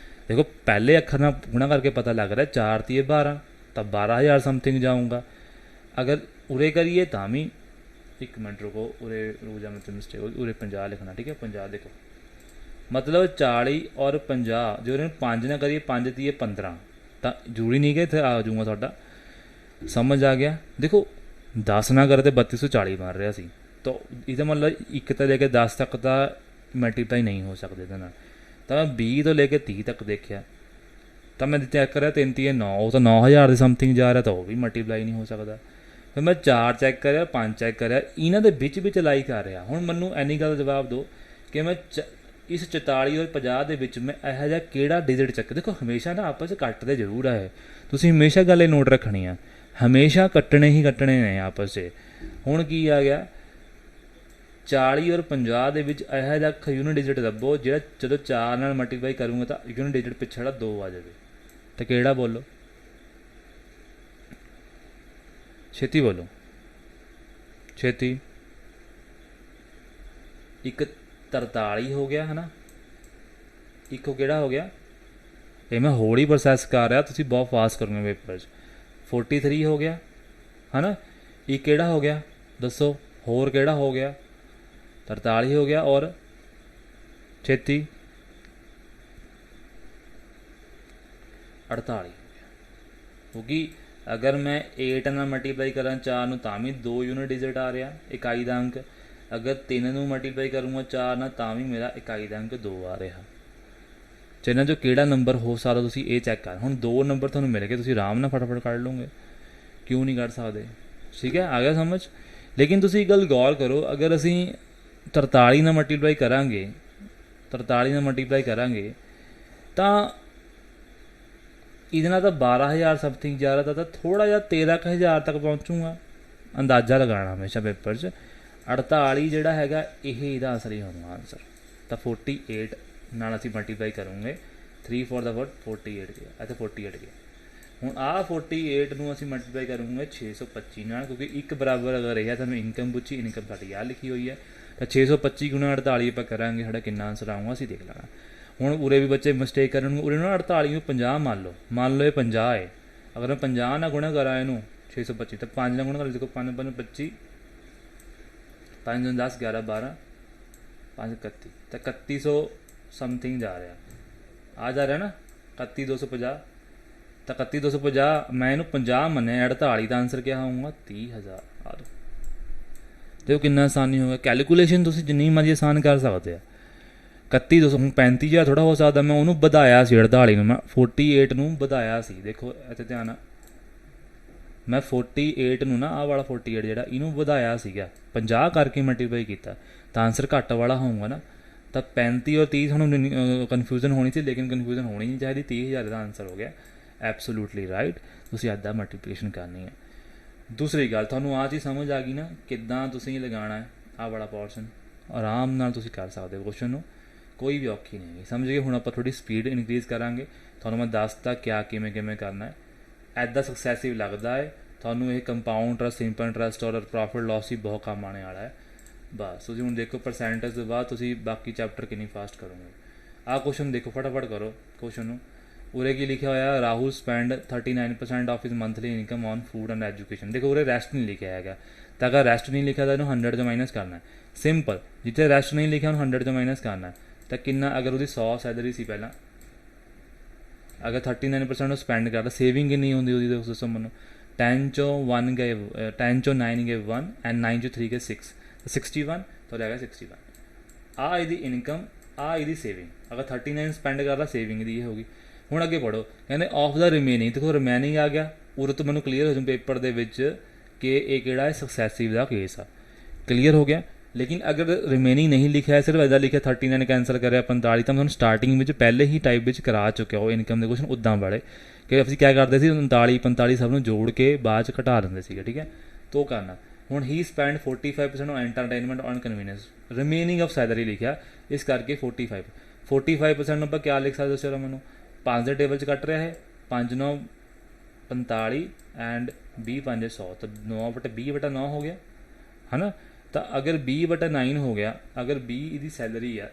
S1: देखो पहले अखर नाल गुणा करके पता लग रहा है 4 3 12 तो 12,000 समथिंग जाऊँगा। अगर उरे करिए तामी, एक मिनट रुको, उरे रुक जा, मतलब मिस्टेक हो, उरे 50 लिखना, ठीक है 50 देखो, मतलब 40 और 50 जो इन्हें 5 ना करिए, 5 तीए 15, तो जरूरी नहीं कि इतने आ जाऊँगा थोड़ा, समझ आ गया। देखो 10 ना करते 3240 बन रहा सी, तो ये मतलब 1 तो लेके 10 तक तो मल्टीप्लाई नहीं हो सकते ਇਹਦੇ ਨਾਲ, ਤਾਂ ਮੈਂ 20 ਤੋਂ ਲੈ ਕੇ 30 ਤੱਕ ਦੇਖਿਆ, ਤਾਂ ਮੈਂ ਚੈੱਕ ਕਰਿਆ 3 ਤੀਏ 9, ਉਹ ਤਾਂ 9000 ਦੇ ਸਮਥਿੰਗ ਜਾ ਰਿਹਾ, ਤਾਂ ਉਹ ਵੀ ਮਲਟੀਪਲਾਈ ਨਹੀਂ ਹੋ ਸਕਦਾ। ਫਿਰ ਮੈਂ 4 ਚੈੱਕ ਕਰਿਆ, 5 ਚੈੱਕ ਕਰਿਆ, ਇਹਨਾਂ ਦੇ ਵਿੱਚ ਲਾਈ ਕਰ ਰਿਹਾ। ਹੁਣ ਮੈਨੂੰ ਇੰਨੀ ਗੱਲ ਦਾ ਜਵਾਬ ਦਿਓ ਕਿ ਮੈਂ ਇਸ 44 ਔਰ 50 ਦੇ ਵਿੱਚ ਮੈਂ ਇਹੋ ਜਿਹਾ ਕਿਹੜਾ ਡਿਜਿਟ ਚੱਕ, ਦੇਖੋ ਹਮੇਸ਼ਾ ਨਾ ਆਪਸ 'ਚ ਕੱਟਦੇ ਜ਼ਰੂਰ ਆ ਇਹ, ਤੁਸੀਂ ਹਮੇਸ਼ਾ ਗੱਲ ਇਹ ਨੋਟ ਰੱਖਣੀ ਆ, ਹਮੇਸ਼ਾ ਕੱਟਣੇ ਹੀ ਕੱਟਣੇ ਨੇ ਆਪਸ 'ਚ। ਹੁਣ ਕੀ ਆ ਗਿਆ 40 ਔਰ 50 ਦੇ ਵਿੱਚ ਇਹੋ ਜਿਹਾ ਯੂਨਿਟ ਡਿਜਿਟ ਲੱਭੋ ਜਿਹੜਾ ਜਦੋਂ 4 ਨਾਲ ਮਲਟੀਪਲਾਈ ਕਰੂੰਗਾ ਤਾਂ ਯੂਨਿਟ ਡਿਜਿਟ ਪਿੱਛੇ 2 ਆ ਜਾਵੇ, ਤਾਂ ਕਿਹੜਾ ਬੋਲੋ, ਛੇਤੀ ਬੋਲੋ ਛੇਤੀ। ਇੱਕ 43 ਹੋ ਗਿਆ ਹੈ ਨਾ, ਇੱਕ ਕਿਹੜਾ ਹੋ ਗਿਆ, ਇਹ ਮੈਂ ਹੌਲੀ ਪ੍ਰੋਸੈਸ ਕਰ ਰਿਹਾ, ਤੁਸੀਂ ਬਹੁਤ ਫਾਸਟ ਕਰੋਗੇ ਪੇਪਰ 'ਚ। 43 ਹੋ ਗਿਆ ਹੈ ਨਾ, ਇੱਕ ਕਿਹੜਾ ਹੋ ਗਿਆ ਦੱਸੋ, ਹੋਰ ਕਿਹੜਾ ਹੋ ਗਿਆ, 43 ਹੋ ਗਿਆ, ਔਰ ਛੇਤੀ 48 ਹੋ ਗਿਆ। ਕਿਉਂਕਿ अगर मैं 8 ਨਾਲ ਮਲਟੀਪਲਾਈ ਕਰਾਂ 4 ਨੂੰ ਤਾਂ ਵੀ 2 ਯੂਨਿਟ ਡਿਜਿਟ ਆ ਰਿਹਾ, ਇਕਾਈ ਦਾ ਅੰਕ। ਅਗਰ 3 ਨੂੰ ਮਲਟੀਪਲਾਈ ਕਰੂੰਗਾ 4 ਨਾਲ ਤਾਂ ਵੀ ਮੇਰਾ ਇਕਾਈ ਦਾ ਅੰਕ 2 ਆ ਰਿਹਾ। ਇਹਨਾਂ 'ਚੋਂ ਕਿਹੜਾ ਨੰਬਰ ਹੋ ਸਕਦਾ ਤੁਸੀਂ ਇਹ ਚੈੱਕ ਕਰ। ਹੁਣ 2 ਨੰਬਰ ਤੁਹਾਨੂੰ ਮਿਲ ਗਏ, ਤੁਸੀਂ ਆਰਾਮ ਨਾਲ ਫਟਾਫਟ ਕੱਢ ਲਓਗੇ, ਕਿਉਂ ਨਹੀਂ ਕੱਢ ਸਕਦੇ, ਠੀਕ ਹੈ ਆ ਗਿਆ ਸਮਝ। ਲੇਕਿਨ ਤੁਸੀਂ ਇੱਕ ਗੱਲ ਗੌਰ ਕਰੋ, ਅਗਰ ਅਸੀਂ 43 ਨਾਲ ਮਲਟੀਪਲਾਈ ਕਰਾਂਗੇ, 43 ਨਾਲ ਮਲਟੀਪਲਾਈ ਕਰਾਂਗੇ ਤਾਂ ਇਹਦੇ ਨਾਲ ਤਾਂ 12000 ਸਮਥਿੰਗ ਜਾ ਰਿਹਾ, ਤਾਂ ਥੋੜ੍ਹਾ ਜਿਹਾ 13000 ਤੱਕ ਪਹੁੰਚੂਗਾ, ਅੰਦਾਜ਼ਾ ਲਗਾਉਣਾ ਹਮੇਸ਼ਾ ਪੇਪਰ 'ਚ। 48 ਜਿਹੜਾ ਹੈਗਾ ਇਹ ਇਹਦਾ ਅਸਲੀ ਹੋਣਾ ਆਨਸਰ, ਤਾਂ 48 ਨਾਲ ਅਸੀਂ ਮਲਟੀਪਲਾਈ ਕਰੂੰਗੇ, 3 4 ਦਾ 48 ਗਿਆ, ਇੱਥੇ 48 ਗਿਆ। ਹੁਣ ਆਹ 48 ਨੂੰ ਅਸੀਂ ਮਲਟੀਪਲਾਈ ਕਰੂੰਗੇ 625 ਨਾਲ, ਕਿਉਂਕਿ ਇੱਕ ਬਰਾਬਰ ਅਗਰ ਰਿਹਾ ਤੁਹਾਨੂੰ ਇਨਕਮ ਪੁੱਛੀ, ਇਨਕਮ ਸਾਡੀ ਆਹ ਲਿਖੀ ਹੋਈ ਹੈ, ਤਾਂ 625 ਗੁਣਾ 48 ਆਪਾਂ ਕਰਾਂਗੇ, ਸਾਡਾ ਕਿੰਨਾ ਆਨਸਰ ਆਊਗਾ ਅਸੀਂ ਦੇਖ ਲੈਣਾ। ਹੁਣ ਉਰੇ ਵੀ ਬੱਚੇ ਮਿਸਟੇਕ ਕਰਨਗੇ, ਉਰੇ ਨਾ 48 ਨੂੰ 50 ਮੰਨ ਲਓ ਇਹ 50 ਹੈ, ਅਗਰ ਮੈਂ 50 ਨਾਲ ਗੁਣਾ ਕਰਾਂ ਇਹਨੂੰ 625, ਤਾਂ 5 ਨਾਲ ਗੁਣਾ ਕਰ, ਦੇਖੋ 5 5 25, 5 10 11 12 5 31, ਤਾਂ 3100 ਸਮਥਿੰਗ ਜਾ ਰਿਹਾ, ਆ ਜਾ ਰਿਹਾ ਨਾ 31250, ਤਾਂ 31250 ਮੈਂ ਇਹਨੂੰ 50 ਮੰਨਿਆ, 48 ਦਾ ਆਨਸਰ ਕਿਆ ਹੋਊਗਾ 30000। ਆ ਲਓ ਦੇਖੋ ਕਿੰਨਾ ਆਸਾਨੀ ਹੋ ਗਿਆ, ਕੈਲਕੂਲੇਸ਼ਨ ਤੁਸੀਂ ਜਿੰਨੀ ਮਰਜ਼ੀ ਆਸਾਨ ਕਰ ਸਕਦੇ ਆ। 3100 ਹੁਣ 35000 ਥੋੜ੍ਹਾ ਹੋ ਸਕਦਾ, ਮੈਂ ਉਹਨੂੰ ਵਧਾਇਆ ਸੀ 48 ਨੂੰ, ਮੈਂ 48 ਨੂੰ ਵਧਾਇਆ ਸੀ, ਦੇਖੋ ਇੱਥੇ ਧਿਆਨ, ਮੈਂ 48 ਨੂੰ ਨਾ ਆਹ ਵਾਲਾ 48 ਜਿਹੜਾ ਇਹਨੂੰ ਵਧਾਇਆ ਸੀਗਾ, 50 ਕਰਕੇ ਮਲਟੀਪਲਾਈ ਕੀਤਾ, ਤਾਂ ਆਨਸਰ ਘੱਟ ਵਾਲਾ ਹੋਊਗਾ ਨਾ। ਤਾਂ 35 ਔਰ 30 ਤੁਹਾਨੂੰ ਕਨਫਿਊਜ਼ਨ ਹੋਣੀ ਸੀ, ਲੇਕਿਨ ਕਨਫਿਊਜ਼ਨ ਹੋਣੀ ਨਹੀਂ ਚਾਹੀਦੀ, 30000 ਦਾ ਆਨਸਰ ਹੋ ਗਿਆ, ਐਬਸੋਲੂਟਲੀ ਰਾਈਟ। ਤੁਸੀਂ ਇੱਦਾਂ ਮਲਟੀਪਲੀਕੇਸ਼ਨ ਕਰਨੀ ਹੈ। ਦੂਸਰੀ ਗੱਲ, ਤੁਹਾਨੂੰ ਆਹ ਚੀਜ਼ ਸਮਝ ਆ ਗਈ ਨਾ ਕਿੱਦਾਂ ਤੁਸੀਂ ਲਗਾਉਣਾ ਆਹ ਵਾਲਾ ਪੋਰਸ਼ਨ, ਆਰਾਮ ਨਾਲ ਤੁਸੀਂ ਕਰ ਸਕਦੇ ਹੋ ਕੁਐਸਚਨ ਨੂੰ, ਕੋਈ ਵੀ ਔਖੀ ਨਹੀਂ ਹੈਗੀ, ਸਮਝ ਗਏ। ਹੁਣ ਆਪਾਂ ਥੋੜ੍ਹੀ ਸਪੀਡ ਇਨਕਰੀਜ਼ ਕਰਾਂਗੇ, ਤੁਹਾਨੂੰ ਮੈਂ ਦੱਸਤਾ ਕਿਆ ਕਿਵੇਂ ਕਰਨਾ ਹੈ। ਇੱਦਾਂ ਸਕਸੈਸਿਵ ਲੱਗਦਾ ਹੈ ਤੁਹਾਨੂੰ ਇਹ ਕੰਪਾਊਂਡ ਇੰਟਰਸਟ, ਸਿੰਪਲ ਇੰਟਰਸਟ ਔਰ ਪ੍ਰੋਫਿਟ ਲਾਸ ਹੀ ਬਹੁਤ ਕੰਮ ਆਉਣੇ ਵਾਲਾ ਹੈ। ਬਸ ਤੁਸੀਂ ਹੁਣ ਦੇਖੋ ਪਰਸੈਂਟੇਜ ਤੋਂ ਬਾਅਦ ਤੁਸੀਂ ਬਾਕੀ ਚੈਪਟਰ ਕਿੰਨੀ ਫਾਸਟ ਕਰੋਗੇ। ਆਹ ਕੁਐਸਚਨ ਦੇਖੋ, ਫਟਾਫਟ ਕਰੋ ਕੁਐਸਚਨ ਨੂੰ। ਉਰੇ ਕੀ ਲਿਖਿਆ ਹੋਇਆ, Rahul spend 39% of his monthly income on food and education. ਦੇਖੋ ਉਰੇ ਰੈਸਟ ਨਹੀਂ ਲਿਖਿਆ ਹੈਗਾ, ਤਾਂ ਅਗਰ ਰੈਸਟ ਨਹੀਂ ਲਿਖਿਆ ਤਾਂ ਇਹਨੂੰ 100 'ਚੋਂ ਮਾਈਨਸ ਕਰਨਾ ਹੈ। ਸਿੰਪਲ, ਜਿੱਥੇ ਰੈਸਟ ਨਹੀਂ ਲਿਖਿਆ ਉਹਨੂੰ 100 'ਚੋਂ ਮਾਈਨਸ ਕਰਨਾ, ਤਾਂ ਕਿੰਨਾ, ਅਗਰ ਉਹਦੀ 100 ਸੈਲਰੀ ਸੀ ਪਹਿਲਾਂ, ਅਗਰ 39% ਉਹ ਸਪੈਂਡ ਕਰਦਾ, ਸੇਵਿੰਗ ਕਿੰਨੀ ਹੁੰਦੀ ਉਹਦੀ ਦੱਸੋ ਮੈਨੂੰ। 10 ਚੋਂ 1 ਗਏ, 10 ਚੋਂ 9 ਗਏ 1 ਐਂਡ 9 ਚੋਂ 3 ਗਏ 6, 61 ਤਾਂ ਰਹਿ ਗਿਆ 61। ਆਹ ਇਹਦੀ ਇਨਕਮ, ਆਹ ਇਹਦੀ ਸੇਵਿੰਗ, ਅਗਰ 39 ਸਪੈਂਡ ਕਰਦਾ ਸੇਵਿੰਗ ਦੀ ਇਹ ਹੋ ਗਈ। ਹੁਣ ਅੱਗੇ ਪੜ੍ਹੋ, ਕਹਿੰਦੇ ਆਫ ਦਾ ਰਿਮੇਨਿੰਗ, ਦੇਖੋ ਰਿਮੇਨਿੰਗ ਆ ਗਿਆ, ਉਰੇ ਤੋਂ ਮੈਨੂੰ ਕਲੀਅਰ ਹੋ ਜਾਊ ਪੇਪਰ ਦੇ ਵਿੱਚ ਕਿ ਇਹ ਕਿਹੜਾ ਹੈ ਸਕਸੈਸਿਵ ਦਾ ਕੇਸ ਆ, ਕਲੀਅਰ ਹੋ ਗਿਆ। ਲੇਕਿਨ ਅਗਰ ਰਿਮੇਨਿੰਗ ਨਹੀਂ ਲਿਖਿਆ, ਸਿਰਫ ਇੱਦਾਂ ਲਿਖਿਆ 39 ਕੈਂਸਲ ਕਰਿਆ 45, ਤਾਂ ਤੁਹਾਨੂੰ ਸਟਾਰਟਿੰਗ ਵਿੱਚ ਪਹਿਲੇ ਹੀ ਟਾਈਪ ਵਿੱਚ ਕਰਾ ਚੁੱਕਿਆ ਉਹ ਇਨਕਮ ਦੇ ਕੁਐਸਚਨ ਉੱਦਾਂ ਵਾਲੇ, ਕਿ ਅਸੀਂ ਕਿਆ ਕਰਦੇ ਸੀ 39 45 ਸਭ ਨੂੰ ਜੋੜ ਕੇ ਬਾਅਦ 'ਚ ਘਟਾ ਦਿੰਦੇ ਸੀਗੇ, ਠੀਕ ਹੈ, ਤੋ ਕਰਨਾ। ਹੁਣ he spend 45% on entertainment on convenience, remaining of salary ਲਿਖਿਆ, ਇਸ ਕਰਕੇ 45% ਨੂੰ ਆਪਾਂ ਕਿਆ ਲਿਖ ਸਕਦੇ, ਚਲੋ ਮੈਨੂੰ 5 ਦੇ ਟੇਬਲ 'ਚ ਕੱਟ ਰਿਹਾ ਹੈ, 5 9 45 ਐਂਡ 20 5 100, ਤਾਂ 9/20/9 ਹੋ ਗਿਆ ਹੈ ਨਾ। ਤਾਂ ਅਗਰ 20/9 ਹੋ ਗਿਆ, ਅਗਰ 20 ਇਹਦੀ ਸੈਲਰੀ ਆ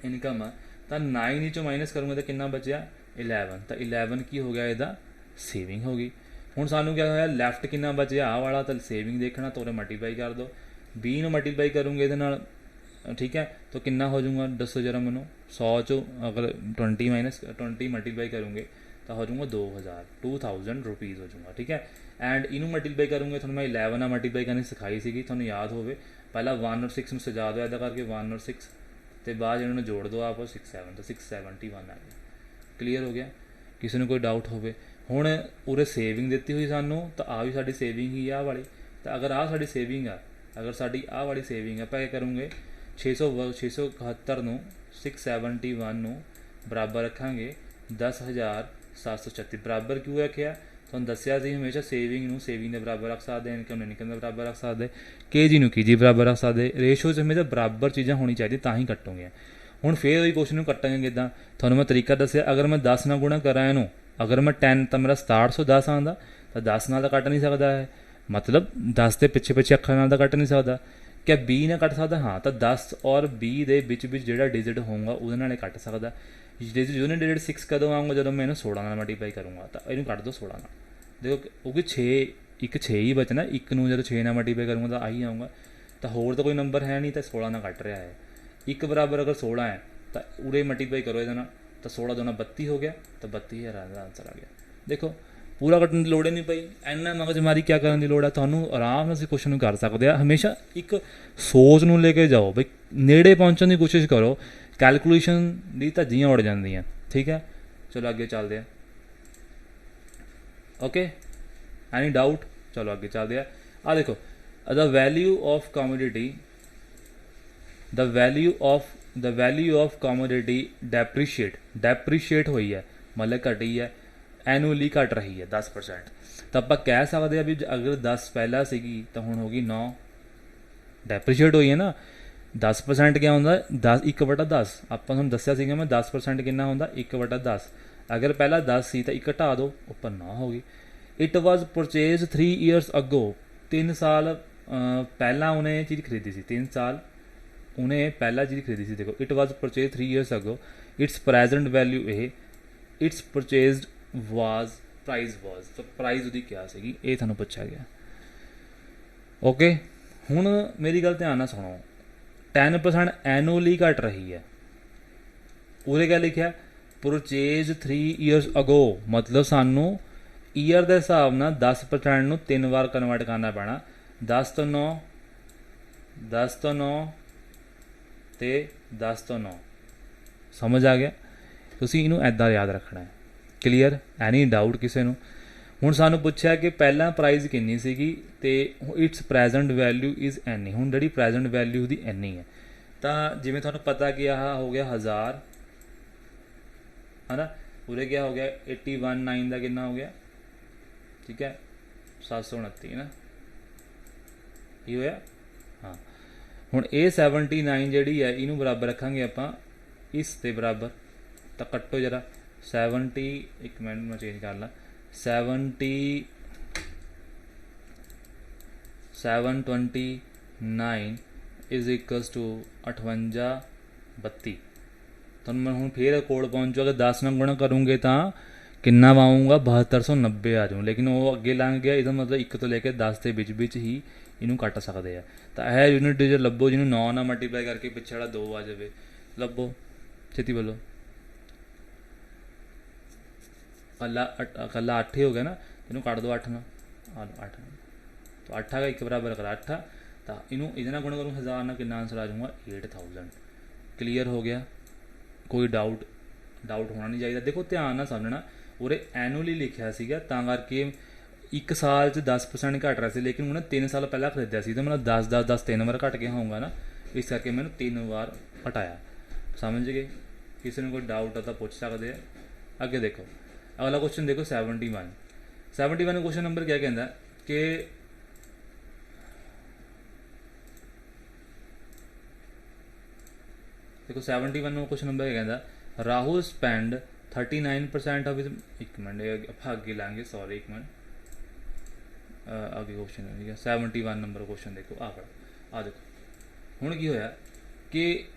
S1: ਇਨਕਮ ਆ, ਤਾਂ 9 ਇਹ 'ਚੋਂ ਮਾਈਨਸ ਕਰੂੰਗਾ ਤਾਂ ਕਿੰਨਾ ਬਚਿਆ 11, ਤਾਂ 11 ਕੀ ਹੋ ਗਿਆ ਇਹਦਾ ਸੇਵਿੰਗ ਹੋ ਗਈ। ਹੁਣ ਸਾਨੂੰ क्या ਹੋਇਆ, ਲੈਫਟ ਕਿੰਨਾ ਬਚਿਆ ਆਹ ਵਾਲਾ, ਤਾਂ ਸੇਵਿੰਗ ਦੇਖਣਾ ਤਾਂ ਉਹਨੇ ਮਲਟੀਪਲਾਈ ਕਰ ਦਿਓ, 20 ਨੂੰ ਮਲਟੀਪਲਾਈ ਕਰੂੰਗੇ ਇਹਦੇ ਨਾਲ, ਠੀਕ ਹੈ, ਤਾਂ ਕਿੰਨਾ ਹੋ ਜਾਊਗਾ ਦੱਸੋ ਜਰਾ ਮੈਨੂੰ। 100 ਚੋਂ ਅਗਰ 20 ਮਲਟੀਪਲਾਈ ਕਰੂੰਗੇ ਤਾਂ ਹੋ ਜਾਊਗਾ 2000 ਰੁਪੀਜ਼ ਹੋ ਜਾਊਗਾ, ਠੀਕ ਹੈ। ਐਂਡ ਇਹਨੂੰ ਮਲਟੀਪਲਾਈ ਕਰੂੰਗੇ, ਤੁਹਾਨੂੰ ਮੈਂ 11 ਨਾਲ ਮਲਟੀਪਲਾਈ ਕਰਨੀ ਸਿਖਾਈ ਸੀਗੀ, ਤੁਹਾਨੂੰ ਯਾਦ ਹੋਵੇ। ਪਹਿਲਾਂ 1 ਔਰ 6 ਨੂੰ ਸਜਾ ਦਿਓ ਇੱਦਾਂ ਕਰਕੇ, 1 ਔਰ 6 ਅਤੇ ਬਾਅਦ ਇਹਨਾਂ ਨੂੰ ਜੋੜ ਦਿਓ ਆਪ 6 7, ਤਾਂ 671 ਆ ਗਿਆ। ਕਲੀਅਰ ਹੋ ਗਿਆ? ਕਿਸੇ ਨੂੰ ਕੋਈ ਡਾਊਟ ਹੋਵੇ? ਹੁਣ ਉਰੇ ਸੇਵਿੰਗ ਦਿੱਤੀ ਹੋਈ ਸਾਨੂੰ, ਤਾਂ ਆਹ ਵੀ ਸਾਡੀ ਸੇਵਿੰਗ ਹੀ ਆਹ ਵਾਲੀ, ਤਾਂ ਅਗਰ ਆਹ ਸਾਡੀ ਸੇਵਿੰਗ ਆ, ਅਗਰ ਸਾਡੀ ਆਹ ਵਾਲੀ ਸੇਵਿੰਗ ਆਪਾਂ ਕੀ ਕਰੂੰਗੇ, 671 ਨੂੰ 671 ਨੂੰ ਬਰਾਬਰ ਰੱਖਾਂਗੇ 10,736। ਬਰਾਬਰ ਕਿਉਂ ਰੱਖਿਆ? ਤੁਹਾਨੂੰ ਦੱਸਿਆ ਸੀ ਹਮੇਸ਼ਾ ਸੇਵਿੰਗ ਨੂੰ ਸੇਵਿੰਗ ਦੇ ਬਰਾਬਰ ਰੱਖ ਸਕਦੇ, ਇਨਕਮ ਨੂੰ ਇਨਕਮ ਦੇ ਬਰਾਬਰ ਰੱਖ ਸਕਦੇ, KG ਨੂੰ KG ਬਰਾਬਰ ਰੱਖ ਸਕਦੇ। ਰੇਸ਼ੋ 'ਚ ਹਮੇਸ਼ਾ ਬਰਾਬਰ ਚੀਜ਼ਾਂ ਹੋਣੀ ਚਾਹੀਦੀ, ਤਾਂ ਹੀ ਕੱਟੋਗੇ। ਹੁਣ ਫਿਰ ਉਹੀ ਕੁਐਸਚਨ ਨੂੰ ਕੱਟਾਂਗੇ ਕਿੱਦਾਂ, ਤੁਹਾਨੂੰ ਮੈਂ ਤਰੀਕਾ ਦੱਸਿਆ। ਅਗਰ ਮੈਂ 10 ਨਾਲ ਗੁਣਾ ਕਰਾਂ ਇਹਨੂੰ, ਅਗਰ ਮੈਂ 10 ਤਾਂ ਮੇਰਾ 6710 ਆਉਂਦਾ, ਤਾਂ 10 ਨਾਲ ਤਾਂ ਕੱਟ ਨਹੀਂ ਸਕਦਾ ਹੈ, ਮਤਲਬ 10 ਦੇ ਪਿੱਛੇ ਪਿੱਛੇ ਅੱਖਰਾਂ ਨਾਲ ਤਾਂ ਕੱਟ ਨਹੀਂ ਸਕਦਾ। क्या 20 ਨਾਲ ਕੱਟ ਸਕਦਾ? ਹਾਂ, ਤਾਂ 10 ਔਰ 20 ਦੇ ਵਿੱਚ ਜਿਹੜਾ ਡਿਜਿਟ ਹੋਊਗਾ ਉਹਦੇ ਨਾਲ ਇਹ ਕੱਟ ਸਕਦਾ। ਯੂਨਿਟ ਡਿਜਿਟ 6 ਕਦੋਂ ਆਊਗਾ? ਜਦੋਂ ਮੈਂ ਇਹਨੂੰ 16 ਨਾਲ ਮਲਟੀਪਲਾਈ ਕਰੂੰਗਾ, ਤਾਂ ਇਹਨੂੰ ਕੱਟ ਦਿਓ 16 ਨਾਲ। ਦੇਖੋ ਕਿਉਂਕਿ 6 ਹੀ ਬਚਣਾ, 1 ਨੂੰ ਜਦੋਂ 6 ਨਾਲ ਮਲਟੀਪਲਾਈ ਕਰੂੰਗਾ ਤਾਂ ਆਹੀ ਆਊਗਾ, ਤਾਂ ਹੋਰ ਤਾਂ ਕੋਈ ਨੰਬਰ ਹੈ ਨਹੀਂ, ਤਾਂ 16 ਨਾਲ ਕੱਟ ਰਿਹਾ ਹੈ। 1 ਬਰਾਬਰ ਅਗਰ 16 ਹੈ ਤਾਂ ਉਰੇ ਮਲਟੀਪਲਾਈ ਕਰੋ ਇਹਦੇ ਨਾਲ, ਤਾਂ 16 2 32 ਹੋ ਗਿਆ, ਤਾਂ 32,000 ਦਾ ਆਨਸਰ ਆ ਗਿਆ। ਦੇਖੋ ਪੂਰਾ ਕੱਟਣ ਦੀ ਲੋੜ ਹੀ ਨਹੀਂ ਪਈ, ਇੰਨਾ ਮਗਜ਼ਮਾਰੀ ਕਿਆ ਕਰਨ ਦੀ ਲੋੜ ਹੈ? ਤੁਹਾਨੂੰ ਆਰਾਮ ਨਾਲ ਅਸੀਂ ਕੁਐਸਚਨ ਨੂੰ ਕਰ ਸਕਦੇ ਹਾਂ। ਹਮੇਸ਼ਾ ਇੱਕ ਸੋਚ ਨੂੰ ਲੈ ਕੇ ਜਾਓ, ਬਈ ਨੇੜੇ ਪਹੁੰਚਣ ਦੀ ਕੋਸ਼ਿਸ਼ ਕਰੋ, ਕੈਲਕੂਲੇਸ਼ਨ ਦੀ ਧੱਜੀਆਂ ਉੜ ਜਾਂਦੀਆਂ, ਠੀਕ ਹੈ। ਚਲੋ ਅੱਗੇ ਚੱਲਦੇ ਹਾਂ। Okay, any doubt? ਚਲੋ ਅੱਗੇ ਚੱਲਦੇ ਆ। ਆਹ ਦੇਖੋ, the value of commodity, the value of commodity depreciate ਹੋਈ ਹੈ, ਮਤਲਬ ਘਟੀ ਹੈ, ਐਨੂਅਲੀ ਘਟ ਰਹੀ ਹੈ 10%। ਤਾਂ ਆਪਾਂ ਕਹਿ ਸਕਦੇ ਹਾਂ ਵੀ ਅਗਰ 10 ਪਹਿਲਾਂ ਸੀਗੀ ਤਾਂ ਹੁਣ ਹੋ ਗਈ 9, ਡੈਪਰੀਸ਼ੀਏਟ ਹੋਈ ਹੈ ਨਾ। 10% ਕਿਆ ਹੁੰਦਾ? 1/10। ਆਪਾਂ ਤੁਹਾਨੂੰ ਦੱਸਿਆ ਸੀਗਾ ਮੈਂ 10% ਕਿੰਨਾ ਹੁੰਦਾ? 1/10। ਅਗਰ ਪਹਿਲਾਂ 10 ਸੀ ਤਾਂ 1 ਘਟਾ ਦਿਓ, ਉੱਪਰ 9 ਹੋ ਗਈ। ਇਟ ਵਾਜ਼ ਪਰਚੇਜ਼ 3 ਈਅਰਸ ਅਗੋ, 3 ਸਾਲ ਪਹਿਲਾਂ ਉਹਨੇ ਇਹ ਚੀਜ਼ ਖਰੀਦੀ ਸੀ, 3 ਸਾਲ ਉਹਨੇ ਪਹਿਲਾਂ ਚੀਜ਼ ਖਰੀਦੀ ਸੀ। ਦੇਖੋ, it was purchase 3 years ago, it's present value ਇਹ, ਇਟਸ ਪਰਚੇਜ਼ਡ ਪ੍ਰਾਈਜ਼ ਵਾਜ਼, ਤਾਂ ਪ੍ਰਾਈਜ਼ ਉਹਦੀ ਕਿਆ ਸੀਗੀ, ਇਹ ਤੁਹਾਨੂੰ ਪੁੱਛਿਆ ਗਿਆ। ਓਕੇ, ਹੁਣ ਮੇਰੀ ਗੱਲ ਧਿਆਨ ਨਾਲ ਸੁਣੋ। 10% ਐਨੂਅਲੀ ਘਟ ਰਹੀ ਹੈ, ਉਹਦੇ ਕਿਆ ਲਿਖਿਆ? ਪਰਚੇਜ਼ 3 ਈਅਰਸ ਅਗੋ, ਮਤਲਬ ਸਾਨੂੰ ਈਅਰ ਦੇ ਹਿਸਾਬ ਨਾਲ 10% ਨੂੰ 3 ਵਾਰ ਕਨਵਰਟ ਕਰਨਾ ਪੈਣਾ। 10 ਤੋਂ 9, 10 ਤੋਂ 9 ਅਤੇ 10 ਤੋਂ 9। ਸਮਝ ਆ ਗਿਆ? ਤੁਸੀਂ ਇਹਨੂੰ ਇੱਦਾਂ ਯਾਦ ਰੱਖਣਾ ਹੈ। ਕਲੀਅਰ? ਐਨੀ ਡਾਊਟ ਕਿਸੇ ਨੂੰ? ਹੁਣ ਸਾਨੂੰ ਪੁੱਛਿਆ ਕਿ ਪਹਿਲਾਂ ਪ੍ਰਾਈਜ਼ ਕਿੰਨੀ ਸੀਗੀ ਅਤੇ ਇਟਸ ਪ੍ਰੈਜੈਂਟ ਵੈਲਿਊ ਇਜ਼ ਐਨੀ। ਹੁਣ ਜਿਹੜੀ ਪ੍ਰੈਜੈਂਟ ਵੈਲਿਊ ਦੀ ਐਨੀ ਹੈ, ਤਾਂ ਜਿਵੇਂ ਤੁਹਾਨੂੰ ਪਤਾ ਕਿ ਆਹ ਹੋ ਗਿਆ 1000, ਹੈ ਨਾ। ਉਰੇ ਕਿਆ ਹੋ ਗਿਆ? 81,9 ਦਾ ਕਿੰਨਾ ਹੋ ਗਿਆ? ਠੀਕ ਹੈ, 729 ਨਾ, ਇਹ ਹੋਇਆ। ਹਾਂ, ਹੁਣ ਇਹ 79 ਜਿਹੜੀ ਹੈ ਇਹਨੂੰ ਬਰਾਬਰ ਰੱਖਾਂਗੇ ਆਪਾਂ ਇਸ ਦੇ ਬਰਾਬਰ, ਤਾਂ ਕੱਟੋ ਜਰਾ 70, ਇੱਕ ਮਿੰਟ ਮੈਂ ਚੇਂਜ ਕਰ ਲਾਂ, 729 ਇਜ਼ ਇਕਵਲਸ ਟੂ 5832। ਤੁਹਾਨੂੰ ਮੈਂ ਹੁਣ ਫੇਰ ਕੋਲ ਪਹੁੰਚੂ, ਅਗਰ 10 ਨਾਲ ਗੁਣਾ ਕਰੂੰਗੇ ਤਾਂ ਕਿੰਨਾ ਆਊਂਗਾ? 7290 ਆ ਜਾਊ, ਲੇਕਿਨ ਉਹ ਅੱਗੇ ਲੰਘ ਗਿਆ। ਇਹਦਾ ਮਤਲਬ 1 ਤੋਂ ਲੈ ਕੇ 10 ਦੇ ਵਿੱਚ ਹੀ ਇਹਨੂੰ ਕੱਟ ਸਕਦੇ ਆ। ਤਾਂ ਇਹ ਯੂਨਿਟ ਡਿਜਿਟ ਲੱਭੋ ਜਿਹਨੂੰ 9 ਨਾਲ ਮਲਟੀਪਲਾਈ ਕਰਕੇ ਪਿੱਛੇ ਵਾਲਾ 2 ਆ ਜਾਵੇ, ਲੱਭੋ ਛੇਤੀ ਬੋਲੋ। ਇਕੱਲਾ 8 ਹੀ ਹੋ ਗਿਆ ਨਾ, ਇਹਨੂੰ ਕੱਟ ਦਿਓ 8 ਨਾਲ, 8 ਤਾਂ 8 ਆ 1 ਬਰਾਬਰ ਕਰ 8, ਤਾਂ ਇਹਨੂੰ ਇਹਦੇ ਨਾਲ ਗੁਣਾ ਕਰੂੰ 1000 ਨਾਲ, ਕਿੰਨਾ ਆਂਸਰ ਆ ਜਾਊਗਾ? 8000। ਕਲੀਅਰ ਹੋ ਗਿਆ? ਕੋਈ ਡਾਊਟ ਹੋਣਾ ਨਹੀਂ ਚਾਹੀਦਾ। ਦੇਖੋ ਧਿਆਨ ਨਾਲ ਸਮਝਣਾ, ਉਰੇ ਐਨੂਅਲੀ ਲਿਖਿਆ ਸੀਗਾ ਤਾਂ ਕਰਕੇ 1 ਸਾਲ 'ਚ 10% ਘੱਟ ਰਿਹਾ ਸੀ, ਲੇਕਿਨ ਉਹਨੇ 3 ਸਾਲ ਪਹਿਲਾਂ ਖਰੀਦਿਆ ਸੀ, ਤਾਂ ਮੈਨੂੰ 10 3 ਵਾਰ ਘੱਟ ਗਿਆ ਹੋਊਗਾ ਨਾ, ਇਸ ਕਰਕੇ ਮੈਨੂੰ 3 ਵਾਰ ਘਟਾਇਆ। ਸਮਝ ਗਏ? ਕਿਸੇ ਨੂੰ ਕੋਈ ਡਾਊਟ ਆ ਤਾਂ ਪੁੱਛ ਸਕਦੇ ਆ। ਅੱਗੇ ਦੇਖੋ, ਅਗਲਾ ਕੁਐਸਚਨ ਦੇਖੋ 71 ਕੁਐਸਚਨ ਨੰਬਰ ਕਿਆ ਕਹਿੰਦਾ ਕਿ देखो 71 में क्वेश्चन नंबर कहता राहुल स्पेंड 39% ऑफ हिज, एक मिनट आप आगे लाएंगे, सॉरी एक मिनट, आगे क्वेश्चन ठीक है 71 नंबर क्वेश्चन देखो आ देखो हुण की होया कि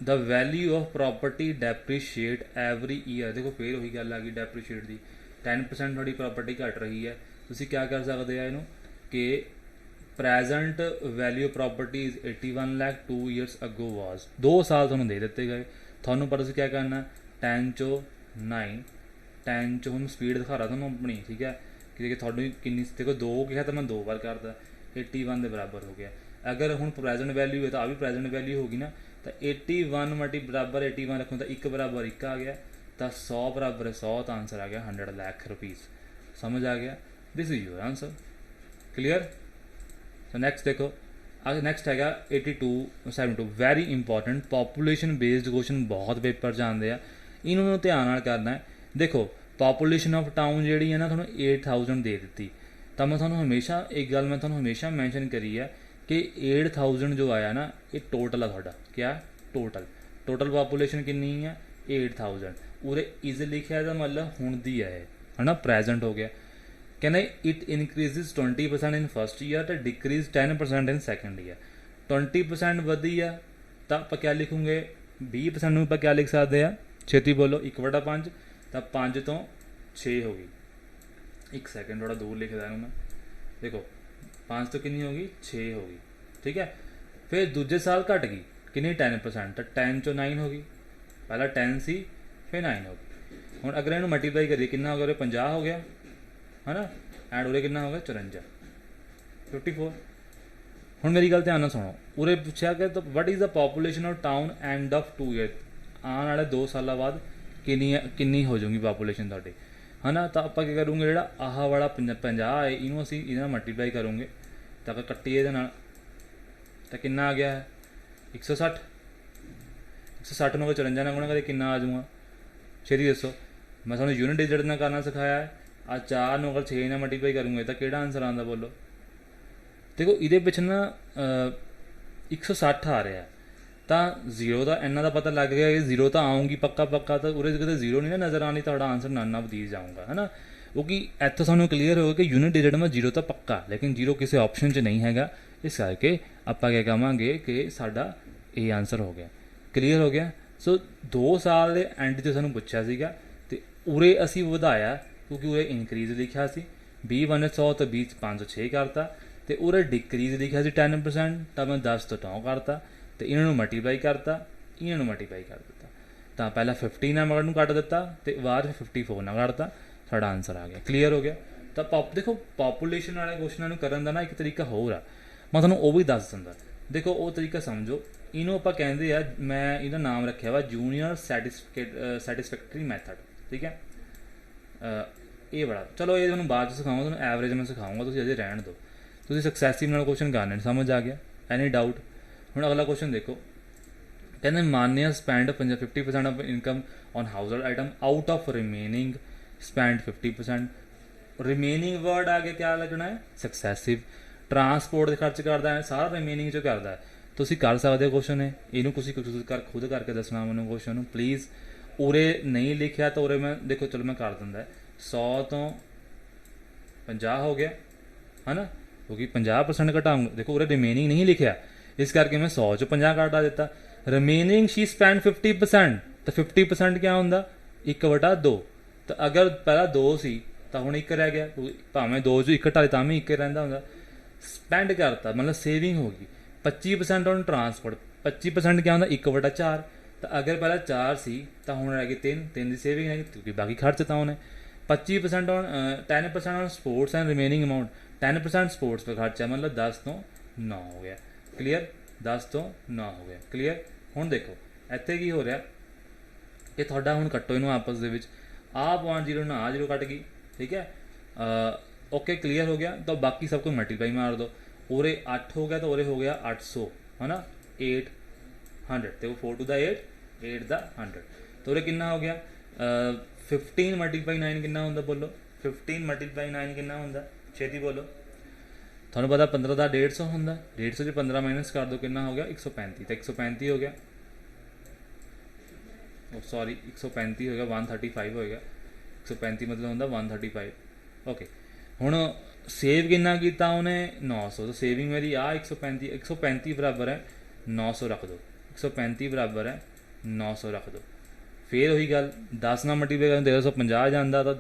S1: the value of property depreciate every year. देखो फिर वही गल आ गई डेप्रीशिएट की, 10% थोड़ी प्रॉपर्टी घट रही है, तुसी क्या कर सकते हैं इनू कि present value property is 81 lakh 2 years ago was 2 ਸਾਲ ਤੁਹਾਨੂੰ ਦੇ ਦਿੱਤੇ ਗਏ, ਤੁਹਾਨੂੰ ਪਰ ਤੁਸੀਂ ਕੀ ਕਰਨਾ 10 ਚੋਂ 9 10 ਚੋਂ ਹੁਣ ਸਪੀਡ ਦਿਖਾ ਰਿਹਾ ਤੁਹਾਨੂੰ ਆਪਣੀ, ਠੀਕ ਹੈ ਕਿ ਤੁਹਾਨੂੰ ਕਿੰਨੀ ਦੇਖੋ 2 ਕਿਹਾ ਤਾਂ ਮੈਂ 2 ਵਾਰ ਕਰਦਾ 81 ਦੇ ਬਰਾਬਰ ਹੋ ਗਿਆ। ਅਗਰ ਹੁਣ ਪ੍ਰੈਜ਼ੈਂਟ ਵੈਲਿਊ ਹੈ ਤਾਂ ਆ ਵੀ ਪ੍ਰੈਜ਼ੈਂਟ ਵੈਲਿਊ ਹੋ ਗਈ ਨਾ, ਤਾਂ 81 ਮਲਟੀ ਬਰਾਬਰ 81 ਰੱਖੋ ਤਾਂ 1 ਬਰਾਬਰ 1 ਆ ਗਿਆ, ਤਾਂ 100 ਬਰਾਬਰ 100 ਤਾਂ ਆਂਸਰ ਆ ਗਿਆ 100 ਲੱਖ ਰੁਪੀਜ਼। ਸਮਝ ਆ ਗਿਆ, this is your answer. Clear. So next ਦੇਖੋ, ਨੈਕਸਟ ਹੈਗਾ 8272 very important population based question ਬਹੁਤ ਪੇਪਰ 'ਚ ਆਉਂਦੇ ਆ, ਇਹਨਾਂ ਨੂੰ ਧਿਆਨ ਨਾਲ ਕਰਨਾ ਹੈ। ਦੇਖੋ ਪਾਪੂਲੇਸ਼ਨ ਆਫ ਟਾਊਨ ਜਿਹੜੀ ਹੈ ਨਾ ਤੁਹਾਨੂੰ 8000 ਦੇ ਦਿੱਤੀ, ਤਾਂ ਮੈਂ ਤੁਹਾਨੂੰ ਹਮੇਸ਼ਾ ਇੱਕ ਗੱਲ ਮੈਂ ਤੁਹਾਨੂੰ ਹਮੇਸ਼ਾ ਮੈਂਸ਼ਨ ਕਰੀ ਹੈ ਕਿ 8000 ਜੋ ਆਇਆ ਨਾ ਇਹ ਟੋਟਲ ਆ ਤੁਹਾਡਾ, ਕਿਆ ਟੋਟਲ ਪਾਪੂਲੇਸ਼ਨ ਕਿੰਨੀ ਹੈ 8000, ਉਰੇ ਇਜ਼ ਲਿਖਿਆ ਦਾ ਮਤਲਬ ਹੁਣ ਦੀ ਹੈ ਹੈ ਨਾ, ਪ੍ਰੈਜ਼ੈਂਟ ਹੋ ਗਿਆ। ਕਹਿੰਦੇ ਇਟ ਇਨਕਰੀਜ਼ਿਜ਼ 20% ਇਨ ਫਸਟ ਈਅਰ ਅਤੇ ਡਿਕਰੀਜ਼ 10% ਇਨ ਸੈਕੰਡ ਈਅਰ। 20% ਵਧੀ ਆ ਤਾਂ ਆਪਾਂ ਕਿਆ ਲਿਖੂਗੇ 20% ਨੂੰ ਆਪਾਂ ਕਿਆ ਲਿਖ ਸਕਦੇ ਆ, ਛੇਤੀ ਬੋਲੋ 1/5, ਤਾਂ 5 ਤੋਂ 6 ਹੋ ਗਈ। ਇੱਕ ਸੈਕਿੰਡ ਥੋੜਾ ਦੂਰ ਲਿਖਦਾ ਇਹਨੂੰ ਮੈਂ, ਦੇਖੋ 5 ਤੋਂ ਕਿੰਨੀ ਹੋ ਗਈ 6 ਹੋ ਗਈ, ਠੀਕ ਹੈ। ਫਿਰ ਦੂਜੇ ਸਾਲ ਘਟ ਗਈ ਕਿੰਨੀ 10%, ਤਾਂ 10 ਚੋਂ 9 ਹੋ ਗਈ, ਪਹਿਲਾਂ 10 ਸੀ ਫਿਰ 9 ਹੋ ਗਈ। ਹੁਣ ਅਗਰ ਇਹਨੂੰ ਮਲਟੀਪਲਾਈ ਕਰੀਏ ਕਿੰਨਾ ਹੋ ਗਿਆ, 50 ਹੋ ਗਿਆ ਹੈ ਨਾ, ਐਂਡ ਉਰੇ ਕਿੰਨਾ ਹੋ ਗਿਆ 54 54। ਹੁਣ ਮੇਰੀ ਗੱਲ ਧਿਆਨ ਨਾਲ ਸੁਣੋ, ਉਰੇ ਪੁੱਛਿਆ ਕਿ what is the population of town end of 2 year, ਆਉਣ ਵਾਲੇ 2 ਸਾਲਾਂ ਬਾਅਦ ਕਿੰਨੀ ਹੋ ਜਾਊਗੀ ਪਾਪੂਲੇਸ਼ਨ ਤੁਹਾਡੀ, ਹੈ ਨਾ। ਤਾਂ ਆਪਾਂ ਕੀ ਕਰੂੰਗੇ ਜਿਹੜਾ ਆਹ ਵਾਲਾ 50 ਹੈ ਇਹਨੂੰ ਅਸੀਂ ਇਹਦੇ ਨਾਲ ਮਲਟੀਪਲਾਈ ਕਰੂੰਗੇ, ਤਾਂ ਅਗਰ ਕੱਟੀਏ ਇਹਦੇ ਨਾਲ ਤਾਂ ਕਿੰਨਾ ਆ ਗਿਆ 160 160 ਨੂੰ 54 ਨਾਲ ਗੁਣਾ ਕਰੇ ਕਿੰਨਾ ਆ ਜਾਊਗਾ, ਛੇਤੀ ਦੱਸੋ। ਮੈਂ ਤੁਹਾਨੂੰ ਯੂਨਿਟ ਡਿਜਿਟ ਨਾਲ ਕਰਨਾ ਸਿਖਾਇਆ ਹੈ, ਆ 4 ਨੂੰ ਅਗਰ 6 ਨਾਲ ਮਲਟੀਪਲਾਈ ਕਰੂੰਗੇ ਤਾਂ ਕਿਹੜਾ ਆਂਸਰ ਆਉਂਦਾ ਬੋਲੋ। ਦੇਖੋ ਇਹਦੇ ਵਿੱਚ ਨਾ 160 ਆ ਰਿਹਾ, ਤਾਂ 0 ਦਾ ਇਹਨਾਂ ਦਾ ਪਤਾ ਲੱਗ ਗਿਆ ਕਿ 0 ਤਾਂ ਆਉਂਗੀ ਪੱਕਾ, ਤਾਂ ਉਰੇ ਕਿਤੇ 0 ਨਹੀਂ ਨਾ ਨਜ਼ਰ ਆਉਣੀ, ਤੁਹਾਡਾ ਆਂਸਰ ਨਾਨਾ ਵਧੀ ਜਾਊਗਾ, ਹੈ ਨਾ। ਕਿਉਂਕਿ ਇੱਥੋਂ ਸਾਨੂੰ ਕਲੀਅਰ ਹੋ ਗਿਆ ਕਿ ਯੂਨਿਟ ਡਿਜਿਟ ਮੈਂ 0 ਤਾਂ ਪੱਕਾ, ਲੇਕਿਨ 0 ਕਿਸੇ ਆਪਸ਼ਨ 'ਚ ਨਹੀਂ ਹੈਗਾ, ਇਸ ਕਰਕੇ ਆਪਾਂ ਕਿਆ ਕਹਾਂਗੇ ਕਿ ਸਾਡਾ ਇਹ ਆਂਸਰ ਹੋ ਗਿਆ। ਕਲੀਅਰ ਹੋ ਗਿਆ। ਸੋ 2 ਸਾਲ ਦੇ ਐਂਡ 'ਤੇ ਸਾਨੂੰ ਪੁੱਛਿਆ ਸੀਗਾ ਅਤੇ ਉਰੇ ਅਸੀਂ ਵਧਾਇਆ ਕਿਉਂਕਿ ਉਰੇ ਇਨਕਰੀਜ਼ ਲਿਖਿਆ ਸੀ 20/100 ਤਾਂ 20 506 ਕਰਤਾ, ਅਤੇ ਉਰੇ ਡਿਕਰੀਜ਼ ਲਿਖਿਆ ਸੀ 10%, ਤਾਂ ਮੈਂ 10 ਤੋਂ 9 ਕਰਤਾ, ਅਤੇ ਇਹਨਾਂ ਨੂੰ ਮਲਟੀਪਲਾਈ ਕਰਤਾ, ਇਹਨਾਂ ਨੂੰ ਮਲਟੀਪਲਾਈ ਕਰ ਦਿੱਤਾ, ਤਾਂ ਪਹਿਲਾਂ 50 ਨਾਲ ਮਗਰ ਨੂੰ ਕੱਟ ਦਿੱਤਾ ਅਤੇ ਬਾਅਦ 54 ਨਾਲ ਕੱਢਤਾ, ਸਾਡਾ ਆਂਸਰ ਆ ਗਿਆ। ਕਲੀਅਰ ਹੋ ਗਿਆ। ਤਾਂ ਦੇਖੋ ਪਾਪੂਲੇਸ਼ਨ ਵਾਲੇ ਕੁਐਸਚਨਾਂ ਨੂੰ ਕਰਨ ਦਾ ਨਾ ਇੱਕ ਤਰੀਕਾ ਹੋਰ ਆ, ਮੈਂ ਤੁਹਾਨੂੰ ਉਹ ਵੀ ਦੱਸ ਦਿੰਦਾ। ਦੇਖੋ ਉਹ ਤਰੀਕਾ ਸਮਝੋ, ਇਹਨੂੰ ਆਪਾਂ ਕਹਿੰਦੇ ਆ, ਮੈਂ ਇਹਦਾ ਨਾਮ ਰੱਖਿਆ ਵਾ ਜੂਨੀਅਰ ਸੈਟਿਸਫੈਕਟਰੀ ਮੈਥਡ, ਠੀਕ ਹੈ। ਇਹ ਬੜਾ ਚਲੋ ਇਹ ਤੁਹਾਨੂੰ ਬਾਅਦ 'ਚ ਸਿਖਾਊਂਗਾ, ਤੁਹਾਨੂੰ ਐਵਰੇਜ ਮੈਂ ਸਿਖਾਊਂਗਾ, ਤੁਸੀਂ ਅਜੇ ਰਹਿਣ ਦਿਓ। ਤੁਸੀਂ ਸਕਸੈਸਿਵ ਨਾਲ ਕੁਐਸਚਨ ਕਰਨੇ, ਸਮਝ ਆ ਗਿਆ, ਐਨੀ ਡਾਊਟ। ਹੁਣ ਅਗਲਾ ਕੁਐਸਚਨ ਦੇਖੋ, ਕਹਿੰਦੇ Manya spend 50% of income on household item out of remaining spend 50%। Remaining word ਆ ਕੇ ਕਿਆ ਲੱਗਣਾ ਹੈ ਸਕਸੈਸਿਵ, ਟਰਾਂਸਪੋਰਟ ਦੇ ਖਰਚ ਕਰਦਾ ਹੈ, ਸਾਰਾ ਰਿਮੇਨਿੰਗ 'ਚ ਕਰਦਾ ਹੈ। ਤੁਸੀਂ ਕਰ ਸਕਦੇ ਹੋ ਕੁਐਸਚਨ ਹੈ, ਇਹਨੂੰ ਤੁਸੀਂ ਖੁਦ ਕਰਕੇ ਦੱਸਣਾ ਮੈਨੂੰ ਕੁਐਸਚਨ ਨੂੰ ਪਲੀਜ਼। ਉਰੇ ਨਹੀਂ ਲਿਖਿਆ ਤਾਂ ਉਰੇ ਮੈਂ ਦੇਖੋ ਚਲੋ ਮੈਂ ਕਰ ਦਿੰਦਾ 100 ਤੋਂ 50 ਹੋ ਗਿਆ, ਹੈ ਨਾ, ਕਿਉਂਕਿ 50% ਘਟਾਉਂਗਾ। ਦੇਖੋ ਉਰੇ ਰਿਮੇਨਿੰਗ ਨਹੀਂ ਲਿਖਿਆ, ਇਸ ਕਰਕੇ ਮੈਂ 100 'ਚੋਂ 50 ਘਟਾ ਦਿੱਤਾ। ਰਿਮੇਨਿੰਗ ਸ਼ੀ ਸਪੈਂਡ 50%, ਤਾਂ 50% ਕਿਆ ਹੁੰਦਾ 1/2, ਤਾਂ ਅਗਰ ਪਹਿਲਾਂ 2 ਸੀ ਤਾਂ ਹੁਣ 1 ਰਹਿ ਗਿਆ, ਭਾਵੇਂ 2 'ਚੋਂ 1 ਘਟਾ ਤਾਂ ਵੀ 1 ਰਹਿੰਦਾ ਹੁੰਦਾ। ਸਪੈਂਡ ਕਰਤਾ ਮਤਲਬ ਸੇਵਿੰਗ ਹੋ ਗਈ। 25% ਔਨ ਟਰਾਂਸਪੋਰਟ, 25% ਕਿਆ ਹੁੰਦਾ 1/4, ਤਾਂ ਅਗਰ ਪਹਿਲਾਂ 4 ਸੀ ਤਾਂ ਹੁਣ ਰਹਿ ਗਈ 3 ਦੀ ਸੇਵਿੰਗ ਹੈਗੀ ਕਿਉਂਕਿ ਬਾਕੀ ਖਰਚ ਤਾਂ ਉਹਨੇ। 25% on 10% on sports and remaining amount 10% sports ਪਰ ਖਰਚਾ, ਮਤਲਬ 10 ਤੋਂ 9 ਹੋ ਗਿਆ। ਕਲੀਅਰ, 10 ਤੋਂ 9 ਹੋ ਗਿਆ। ਕਲੀਅਰ। ਹੁਣ ਦੇਖੋ ਇੱਥੇ ਕੀ ਹੋ ਰਿਹਾ ਕਿ ਤੁਹਾਡਾ ਹੁਣ ਕੱਟੋ ਇਹਨੂੰ ਆਪਸ ਦੇ ਵਿੱਚ, ਆਹ 0.0 ਨਾਲ ਆਹ 0 ਕੱਟ ਗਈ, ਠੀਕ ਹੈ। ਓਕੇ ਕਲੀਅਰ ਹੋ ਗਿਆ। ਤਾਂ ਬਾਕੀ ਸਭ ਕੁਝ ਮਲਟੀਪਲਾਈ ਮਾਰ ਦਿਓ, ਉਰੇ 8 ਹੋ ਗਿਆ ਤਾਂ ਉਰੇ ਹੋ ਗਿਆ 800, ਹੈ ਨਾ, 800, ਤੇ ਉਹ 4 to the 8, 8 ਦਾ 100, ਤਾਂ ਉਰੇ ਕਿੰਨਾ ਹੋ ਗਿਆ 15 × 9 ਕਿੰਨਾ ਹੁੰਦਾ ਬੋਲੋ, 15 × 9 ਕਿੰਨਾ ਹੁੰਦਾ, ਛੇਤੀ ਬੋਲੋ। ਤੁਹਾਨੂੰ ਪਤਾ 15 ਦਾ 150 ਹੁੰਦਾ, 150 'ਚ 15 ਮਾਈਨਸ ਕਰ ਦਿਓ ਕਿੰਨਾ ਹੋ ਗਿਆ 135, ਤਾਂ 135 ਹੋ ਗਿਆ, ਸੌਰੀ 135 ਹੋ ਗਿਆ, 135 ਹੋਏਗਾ, 135 ਮਤਲਬ ਹੁੰਦਾ 135। ਓਕੇ, ਹੁਣ ਸੇਵ ਕਿੰਨਾ ਕੀਤਾ ਉਹਨੇ 900, ਤਾਂ ਸੇਵਿੰਗ ਮੇਰੀ ਆ 135 ਬਰਾਬਰ ਹੈ 900 ਰੱਖ ਦਿਓ, 135 ਬਰਾਬਰ ਹੈ 900 ਰੱਖ ਦਿਓ, फिर वही गल 10 ਨਾਲ ਮਲਟੀਪਲਾਈ ਕਰਨ 1350 ਜਾਂਦਾ ਤਾਂ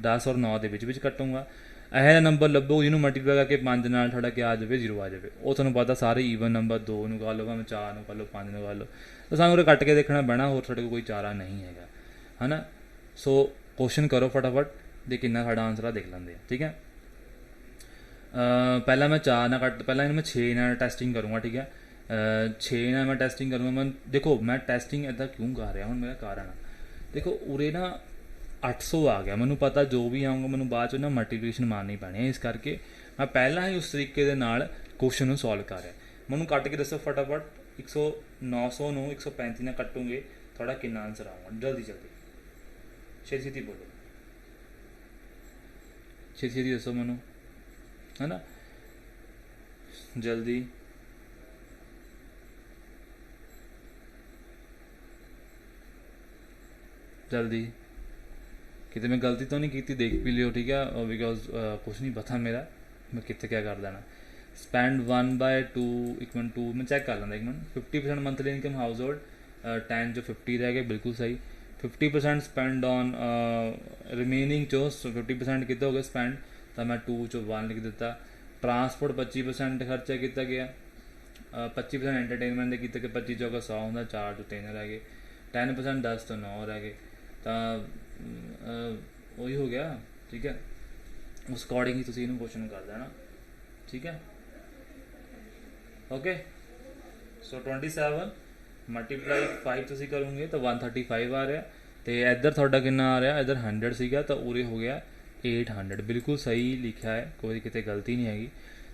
S1: 10 और 9 ਦੇ ਵਿੱਚ ਕੱਟੂੰਗਾ। ਇਹੋ ਜਿਹਾ ਨੰਬਰ ਲੱਭੋ ਜਿਹਨੂੰ ਮਲਟੀਪਲਾਈ ਕਰਕੇ 5 ਨਾਲ ਤੁਹਾਡਾ ਕੀ ਆ ਜਾਵੇ 0 ਆ ਜਾਵੇ। ਉਹ ਤੁਹਾਨੂੰ ਪਤਾ ਸਾਰੇ ਈਵਨ ਨੰਬਰ 2 ਨੂੰ ਕਰ ਲਓ, ਭਾਵੇਂ 4 ਨੂੰ ਕਰ ਲਓ, 5 ਨੂੰ ਕਰ ਲਓ, ਤਾਂ ਸਾਨੂੰ ਉਰੇ ਕੱਟ ਕੇ ਦੇਖਣਾ ਪੈਣਾ, ਹੋਰ ਸਾਡੇ ਕੋਲ ਕੋਈ ਚਾਰਾ ਨਹੀਂ ਹੈਗਾ, ਹੈ ਨਾ। ਸੋ ਕੁਐਸਚਨ ਕਰੋ ਫਟਾਫਟ ਦੇ ਕਿੰਨਾ ਸਾਡਾ ਆਨਸਰ ਆ ਦੇਖ ਲੈਂਦੇ ਆ, ਠੀਕ ਹੈ। ਪਹਿਲਾਂ ਮੈਂ 4 ਨਾਲ ਕੱਟ, ਪਹਿਲਾਂ ਇਹਨੂੰ ਮੈਂ 6 ਨਾਲ ਟੈਸਟਿੰਗ ਕਰੂੰਗਾ, ਠੀਕ ਹੈ। 6 ਨਾਲ ਮੈਂ ਟੈਸਟਿੰਗ ਕਰੂੰਗਾ। ਮੈਂ ਦੇਖੋ ਮੈਂ ਟੈਸਟਿੰਗ ਇੱਦਾਂ ਕਿਉਂ ਕਰ ਰਿਹਾ, ਹੁਣ ਮੇਰਾ ਕਾਰਨ ਆ ਦੇਖੋ ਉਰੇ ਨਾ 800 ਆ ਗਿਆ, ਮੈਨੂੰ ਪਤਾ ਜੋ ਵੀ ਆਊਂਗਾ ਮੈਨੂੰ ਬਾਅਦ 'ਚ ਨਾ ਮਲਟੀਪਲੀਕੇਸ਼ਨ ਮਾਰਨੀ ਪੈਣੀ ਹੈ, ਇਸ ਕਰਕੇ ਮੈਂ ਪਹਿਲਾਂ ਹੀ ਉਸ ਤਰੀਕੇ ਦੇ ਨਾਲ ਕੁਐਸਚਨ ਨੂੰ ਸੋਲਵ ਕਰ ਰਿਹਾ। ਮੈਨੂੰ ਕੱਟ ਕੇ ਦੱਸੋ ਫਟਾਫਟ 900 ਨੂੰ 135 ਨਾਲ ਕੱਟੂਗੇ ਤੁਹਾਡਾ ਕਿੰਨਾ ਆਨਸਰ ਆਊਗਾ, ਜਲਦੀ ਜਲਦੀ ਛੇਤੀ ਛੇਤੀ ਬੋਲੋ, ਛੇਤੀ ਛੇਤੀ ਦੱਸੋ ਮੈਨੂੰ, है ना, जल्दी जल्दी। कितने मैं गलती तो नहीं की, देख भी लियो, ठीक है, बिकॉज कुछ नहीं पता मेरा मैं कितने क्या कर देना। स्पेंड 1/2 = 2 मैं चेक कर लेंदा एक minute. 50% monthly income house hold 10 जो 50 रह गए, बिल्कुल सही। 50% स्पेंड ऑन रिमेनिंग चो 50% कितना हो गया स्पेंड, तो मैं 2 चो 1 लिख दिता। ट्रांसपोर्ट 25% खर्चा किया गया, 25% एंटरटेनमेंट के किया, 25 जो 100 होंगे, 4 जो 3 रह गए, 10% 10 तो 9 रह गए, तो वही हो गया, ठीक है। उस अकॉर्डिंग ही तुम क्वेश्चन कर देना, ठीक है, ओके। सो 27 मल्टीप्लाई 5 तुम करोगे तो 135 आ रहा, तो इधर थोड़ा कितना आ रहा, इधर 100 सीगा तो उरे हो गया 800, बिल्कुल सही लिखा है, कोई कितने गलती नहीं हैगी।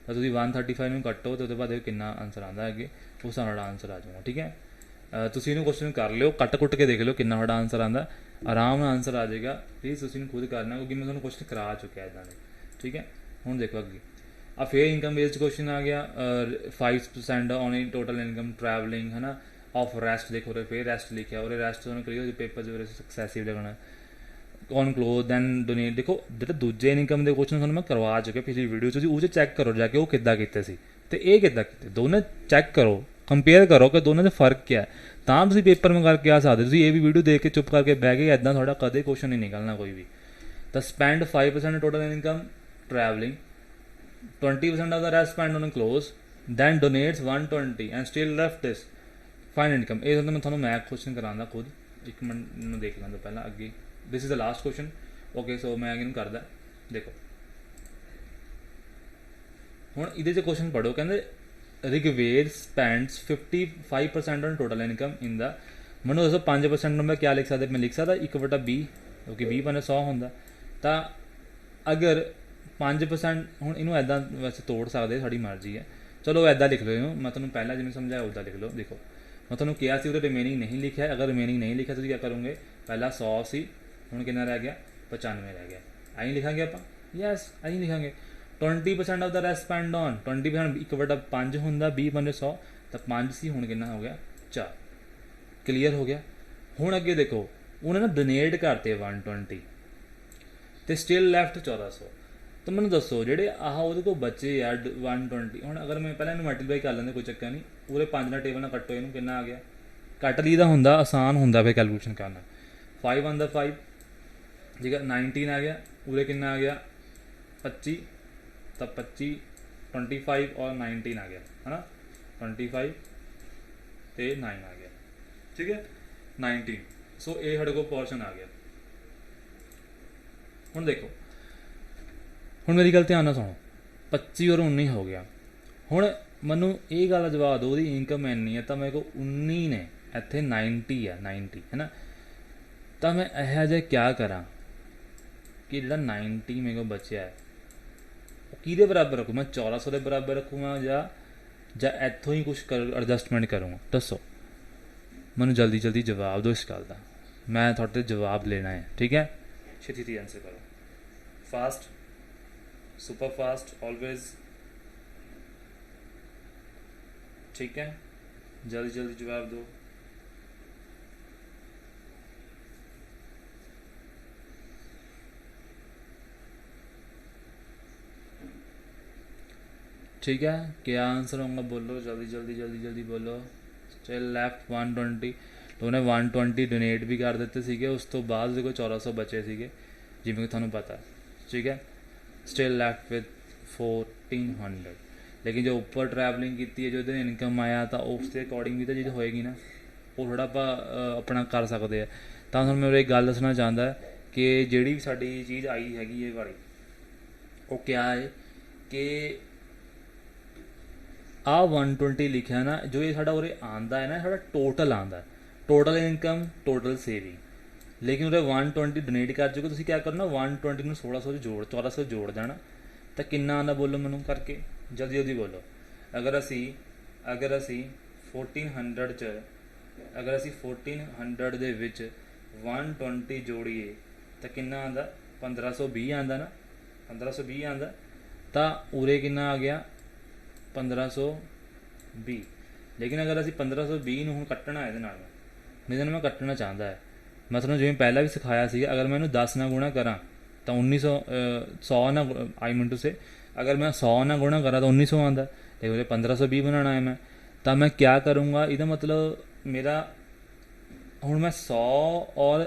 S1: तो तुम 135 में कट्टो तो बाद कितना आंसर आता है, उस साड़ा आंसर आ जाऊगा, ठीक है। तुम इन्हू क्वेश्चन कर लियो, कट कुट के देख लो कितना साड़ा आंसर आता, आराम से आंसर आ जाएगा। प्लीज़ तुम खुद करना, क्योंकि मैं तुम्हें क्वेश्चन करा चुका इदा ने, ठीक है। हूँ देखो अगे आ फेयर इनकम बेस्ड क्वेश्चन आ गया, 5% ऑन टोटल इनकम ट्रैवलिंग, है ना, ऑफ रेस्ट। देखो रे फेयर रेस्ट लिखा, और रेस्ट तो क्लियर पेपर जो सक्सैसिव लगना ऑन क्लोथ दैन डोनेट। देखो जो दूजे इनकम के क्वेश्चन मैं करवा चुके पिछली वीडियो वो चैक करो जाके वो किदा किए थे, तो ये किदा किए, दोनों चैक करो, कंपेयर करो कि दोनों का फर्क क्या है, तो तुम पेपर में करके आ सकते। तुम ये भी वीडियो देख के चुप करके बह गए, इदा थोड़ा कदे क्वेश्चन नहीं निकलना कोई भी। तो spend 5% total income travelling, 20% of the rest spend on cloth, then donates 120 and still left this fine income. ये मैं थोड़ा मैथ क्वेश्चन कराना खुद, एक मिनट देख लें पहला अगे। This is the last question, okay. So मैं अगे करदा, देखो हुण इहदे च क्वेश्चन पढ़ो, कहते Rigved spends 55% on total income in the, मैं दसो 5% मैं क्या लिख सकता, मैं लिख सकता 1/20, क्योंकि 20 × 100 होंदा, तो अगर 5% हुण इनू ऐदा वैसे तोड़ सकते, साड़ी मर्जी है, चलो ऐदा लिख लो इनू, मैं तुहानूं पहला जिवें समझाया उदा लिख लो। देखो मैं तुहानूं कहा सी रिमेनिंग नहीं लिखा, अगर रिमेनिंग नहीं लिखा तो क्या करोगे, पहला 100 सी, हुण कितना रह गया 95 रह गया, आई लिखांगे आप, यस आई लिखांगे। 20% of the rest spend on 20% 1/5 होंदा, 20 × 100 तो 5 सी, हुण कितना हो गया 4, क्लीयर हो गया। हुण अगे देखो उन्हें ना डोनेट करते 120 तो स्टिल लैफ्ट 1400, तो मैं दसो जेडे आह वो को बचे यार 120, हुण अगर मैं पहले इन्हूं मल्टीप्लाई कर लेंदे कोई चक्कर नहीं, पूरे 5 ना टेबल ना कट्टो, इनू कितना आ गया, कट लीदा हुंदा आसान हुंदा फिर कैलकुलेशन करना। 5 × 5, ठीक है, 19 आ गया, पूरे कितना आ गया 25, तब 25 25 और 19 आ गया, है ना, 25 तो 9 आ गया, ठीक है 19। सो ये साढ़े को पोर्शन आ गया। हुण देखो हुण मेरी गल ध्यान नाल सुनो, 25 और 19 हो गया। हुण मैनू ये गल जवाब दो, वो इनकम इन्नी है, तो मेरे को 19 ने इत्थे 90 है, 90 है ना, तो मैं यह जे क्या करा कि जो 90 मेरे को बचा है कि बराबर रखूँ, मैं 1400 के बराबर रखूँगा या इतों ही कुछ कर एडजस्टमेंट करूँगा, दसो मैं जल्दी जल्दी जवाब दो इस गल का, मैं थोड़े जवाब लेना है, ठीक है। छेती छेती आंसर करो, फास्ट सुपर फास्ट ऑलवेज, ठीक है, जल्दी जल्दी जवाब दो। ठीक है, क्या आंसर होगा बोलो, जल्दी जल्दी जल्दी जल्दी बोलो। स्टिल लेफ्ट 120, तो उन्हें 120 डोनेट भी कर ਦਿੱਤੇ ਸੀਗੇ। ਉਸ ਤੋਂ ਬਾਅਦ ਉਹਦੇ ਕੋਲ 1400 ਬਚੇ ਸੀਗੇ ਜਿਵੇਂ ਕਿ ਤੁਹਾਨੂੰ ਪਤਾ, ठीक है। Still left with 1400। लेकिन जो उपर ट्रैवलिंग की है, जो इनकम आया, तो उसके अकॉर्डिंग भी तो चीज़ होएगी ना, वो थोड़ा आप अपना कर सकते हैं। तो मैं मेरे एक गल दसना चाहता कि जिहड़ी भी साडी चीज़ आई हैगी ये वाली, वो क्या है कि आ 120 लिखा ना, जो ये साडा उरे आंदा है ना, साडा टोटल आंदा, टोटल इनकम, टोटल सेविंग। लेकिन उरे 120 डोनेट कर चुके, तुसीं क्या करना, 120 ਨੂੰ 1600 जोड़ 1400 जोड़ देना, तो किन्ना आंदा बोलो मैनू करके, जल्दी जल्दी बोलो। अगर असी 1400 च, अगर असी 1400 ਦੇ ਵਿੱਚ 120 जोड़िए तो किन्ना आंदा, 1520 आंदा ना, 1520 आंदा। तो उरे किन्ना आ गया, 1520। लेकिन अगर असी 1520 ਨੂੰ ਹੁਣ ਕੱਟਣਾ ਇਹਦੇ ਨਾਲ, नहीं मैं ਕੱਟਣਾ ਚਾਹੁੰਦਾ है, मैं ਤੁਹਾਨੂੰ ਜਿਵੇਂ ਪਹਿਲਾਂ ਵੀ ਸਿਖਾਇਆ ਸੀ, अगर मैं ਇਹਨੂੰ 10 ਨਾਲ ਗੁਣਾ ਕਰਾਂ ਤਾਂ 1900, 100 ਨਾਲ, आई मीन टू से, अगर मैं 100 ਨਾਲ गुणा करा तो 1900 आंदा। लेकिन मुझे 1520 बनाना है मैं, तो मैं क्या करूँगा, इसका मतलब मेरा हूँ मैं 100 और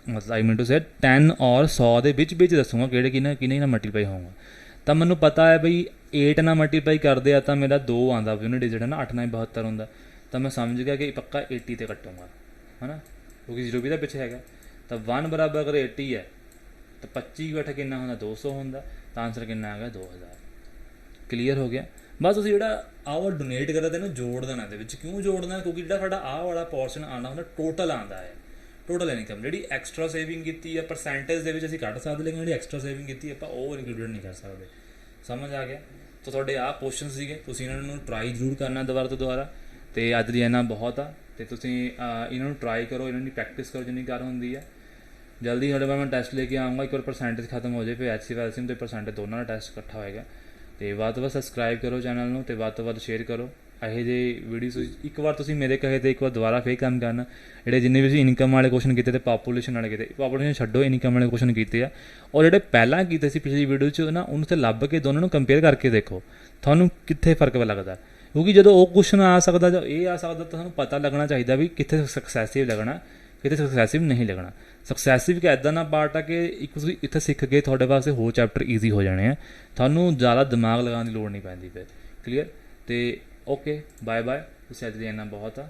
S1: मतलब आई मीन टू से 10 और 100 के बिच दसूँगा कि किन्ने मल्टीप्लाई होऊंगा। तो मैनू पता है बई 8 ਨਾਲ मल्टीप्लाई करते हैं तो मेरा 2 आंदा यूनिट डिजिट है ना, 8 ਨਾਲ 72 होंगे। तो मैं समझ गया कि पक्का 80 ते कटूँगा, है ना, क्योंकि 0 भी तो पिछे है। तो 1 बराबर अगर 80 है तो 25 बटा कितना होंदा, 200 होंदा। तो आंसर कितना आ गया, 2000। क्लीयर हो गया। बस तुसीं जिहड़ा आह डोनेट करदे ना, जोड़ देना इहदे विच। क्यों जोड़ना, क्योंकि जिहड़ा साडा आह वाला पोर्शन आना हुंदा, टोटल आंदा है, टोटल इनकम। जिहड़ी एक्सट्रा सेविंग कीती है परसेंटेज दे विच असीं कढ सकदे, लेकिन जिहड़ी एक्सट्रा सेविंग कीती आपां ओह इनकलूडेड नहीं कर सकदे। समझ आ गया। तो तुहाडे आह क्वेश्चन सीगे, तुसीं इन्हां नूं ट्राई जरूर करना दोबारा तो दोबारा। तो अज दी इन्ना बहुत आ, तो तुसीं इन्हां नूं ट्राई करो, इन्हां दी प्रैक्टिस करो जिन्नी कर हुंदी है। जल्दी थोड़े बार मैं टैसट लेके आऊँगा, एक बार परसेंटेज खत्म हो जाए, फिर HC वैल्सियम तो परसेंटेज दोनों का टैसट इकट्ठा होएगा। तो वध तो वध सबसक्राइब करो चैनल में, तो वध तो वध शेयर करो। ਇਹੋ ਜਿਹੇ ਵੀਡੀਓਜ਼ ਇੱਕ ਵਾਰ ਤੁਸੀਂ ਮੇਰੇ ਕਹੇ ਤੇ ਇੱਕ ਵਾਰ ਦੁਬਾਰਾ ਫੇਰ ਕੰਮ ਕਰਨਾ। ਜਿਹੜੇ ਜਿੰਨੇ ਵੀ ਤੁਸੀਂ ਇਨਕਮ ਵਾਲੇ ਕੁਐਸਚਨ ਕੀਤੇ ਤੇ ਪਾਪੂਲੇਸ਼ਨ ਵਾਲੇ ਕੀਤੇ, ਪਾਪੂਲੇਸ਼ਨ ਛੱਡੋ, ਇਨਕਮ ਵਾਲੇ ਕੁਐਸਚਨ ਕੀਤੇ ਆ। ਔਰ ਜਿਹੜੇ ਪਹਿਲਾਂ ਕੀਤੇ ਸੀ ਪਿਛਲੀ ਵੀਡੀਓ 'ਚ ਨਾ, ਉਹਨੂੰ ਤੇ ਲੱਭ ਕੇ ਦੋਨਾਂ ਨੂੰ ਕੰਪੇਅਰ ਕਰਕੇ ਦੇਖੋ, ਤੁਹਾਨੂੰ ਕਿੱਥੇ ਫਰਕ ਲੱਗਦਾ। ਕਿਉਂਕਿ ਜਦੋਂ ਉਹ ਕੁਐਸਚਨ ਆ ਸਕਦਾ ਜਾਂ ਇਹ ਆ ਸਕਦਾ, ਤਾਂ ਤੁਹਾਨੂੰ ਪਤਾ ਲੱਗਣਾ ਚਾਹੀਦਾ ਵੀ ਕਿੱਥੇ ਸਕਸੈਸਿਵ ਲੱਗਣਾ, ਕਿਤੇ ਸਕਸੈਸਿਵ नहीं लगना। ਸਕਸੈਸਿਵ ਇੱਕ ਇੱਦਾਂ ਦਾ ਪਾਰਟ ਆ ਕਿ ਇੱਕ ਤੁਸੀਂ ਇੱਥੇ ਸਿੱਖ ਕੇ ਤੁਹਾਡੇ ਵਾਸਤੇ ਹੋਰ ਚੈਪਟਰ ਈਜ਼ੀ ਹੋ ਜਾਣੇ ਆ, ਤੁਹਾਨੂੰ ਜ਼ਿਆਦਾ ਦਿਮਾਗ ਲਗਾਉਣ ਦੀ ਲੋੜ ਨਹੀਂ ਪੈਂਦੀ ਫਿਰ। ਕਲੀਅਰ। ਤੇ ਓਕੇ, ਬਾਏ ਬਾਏ। ਤੁਸੀਂ ਅੱਜ ਲਈ ਇੰਨਾ ਬਹੁਤ ਆ।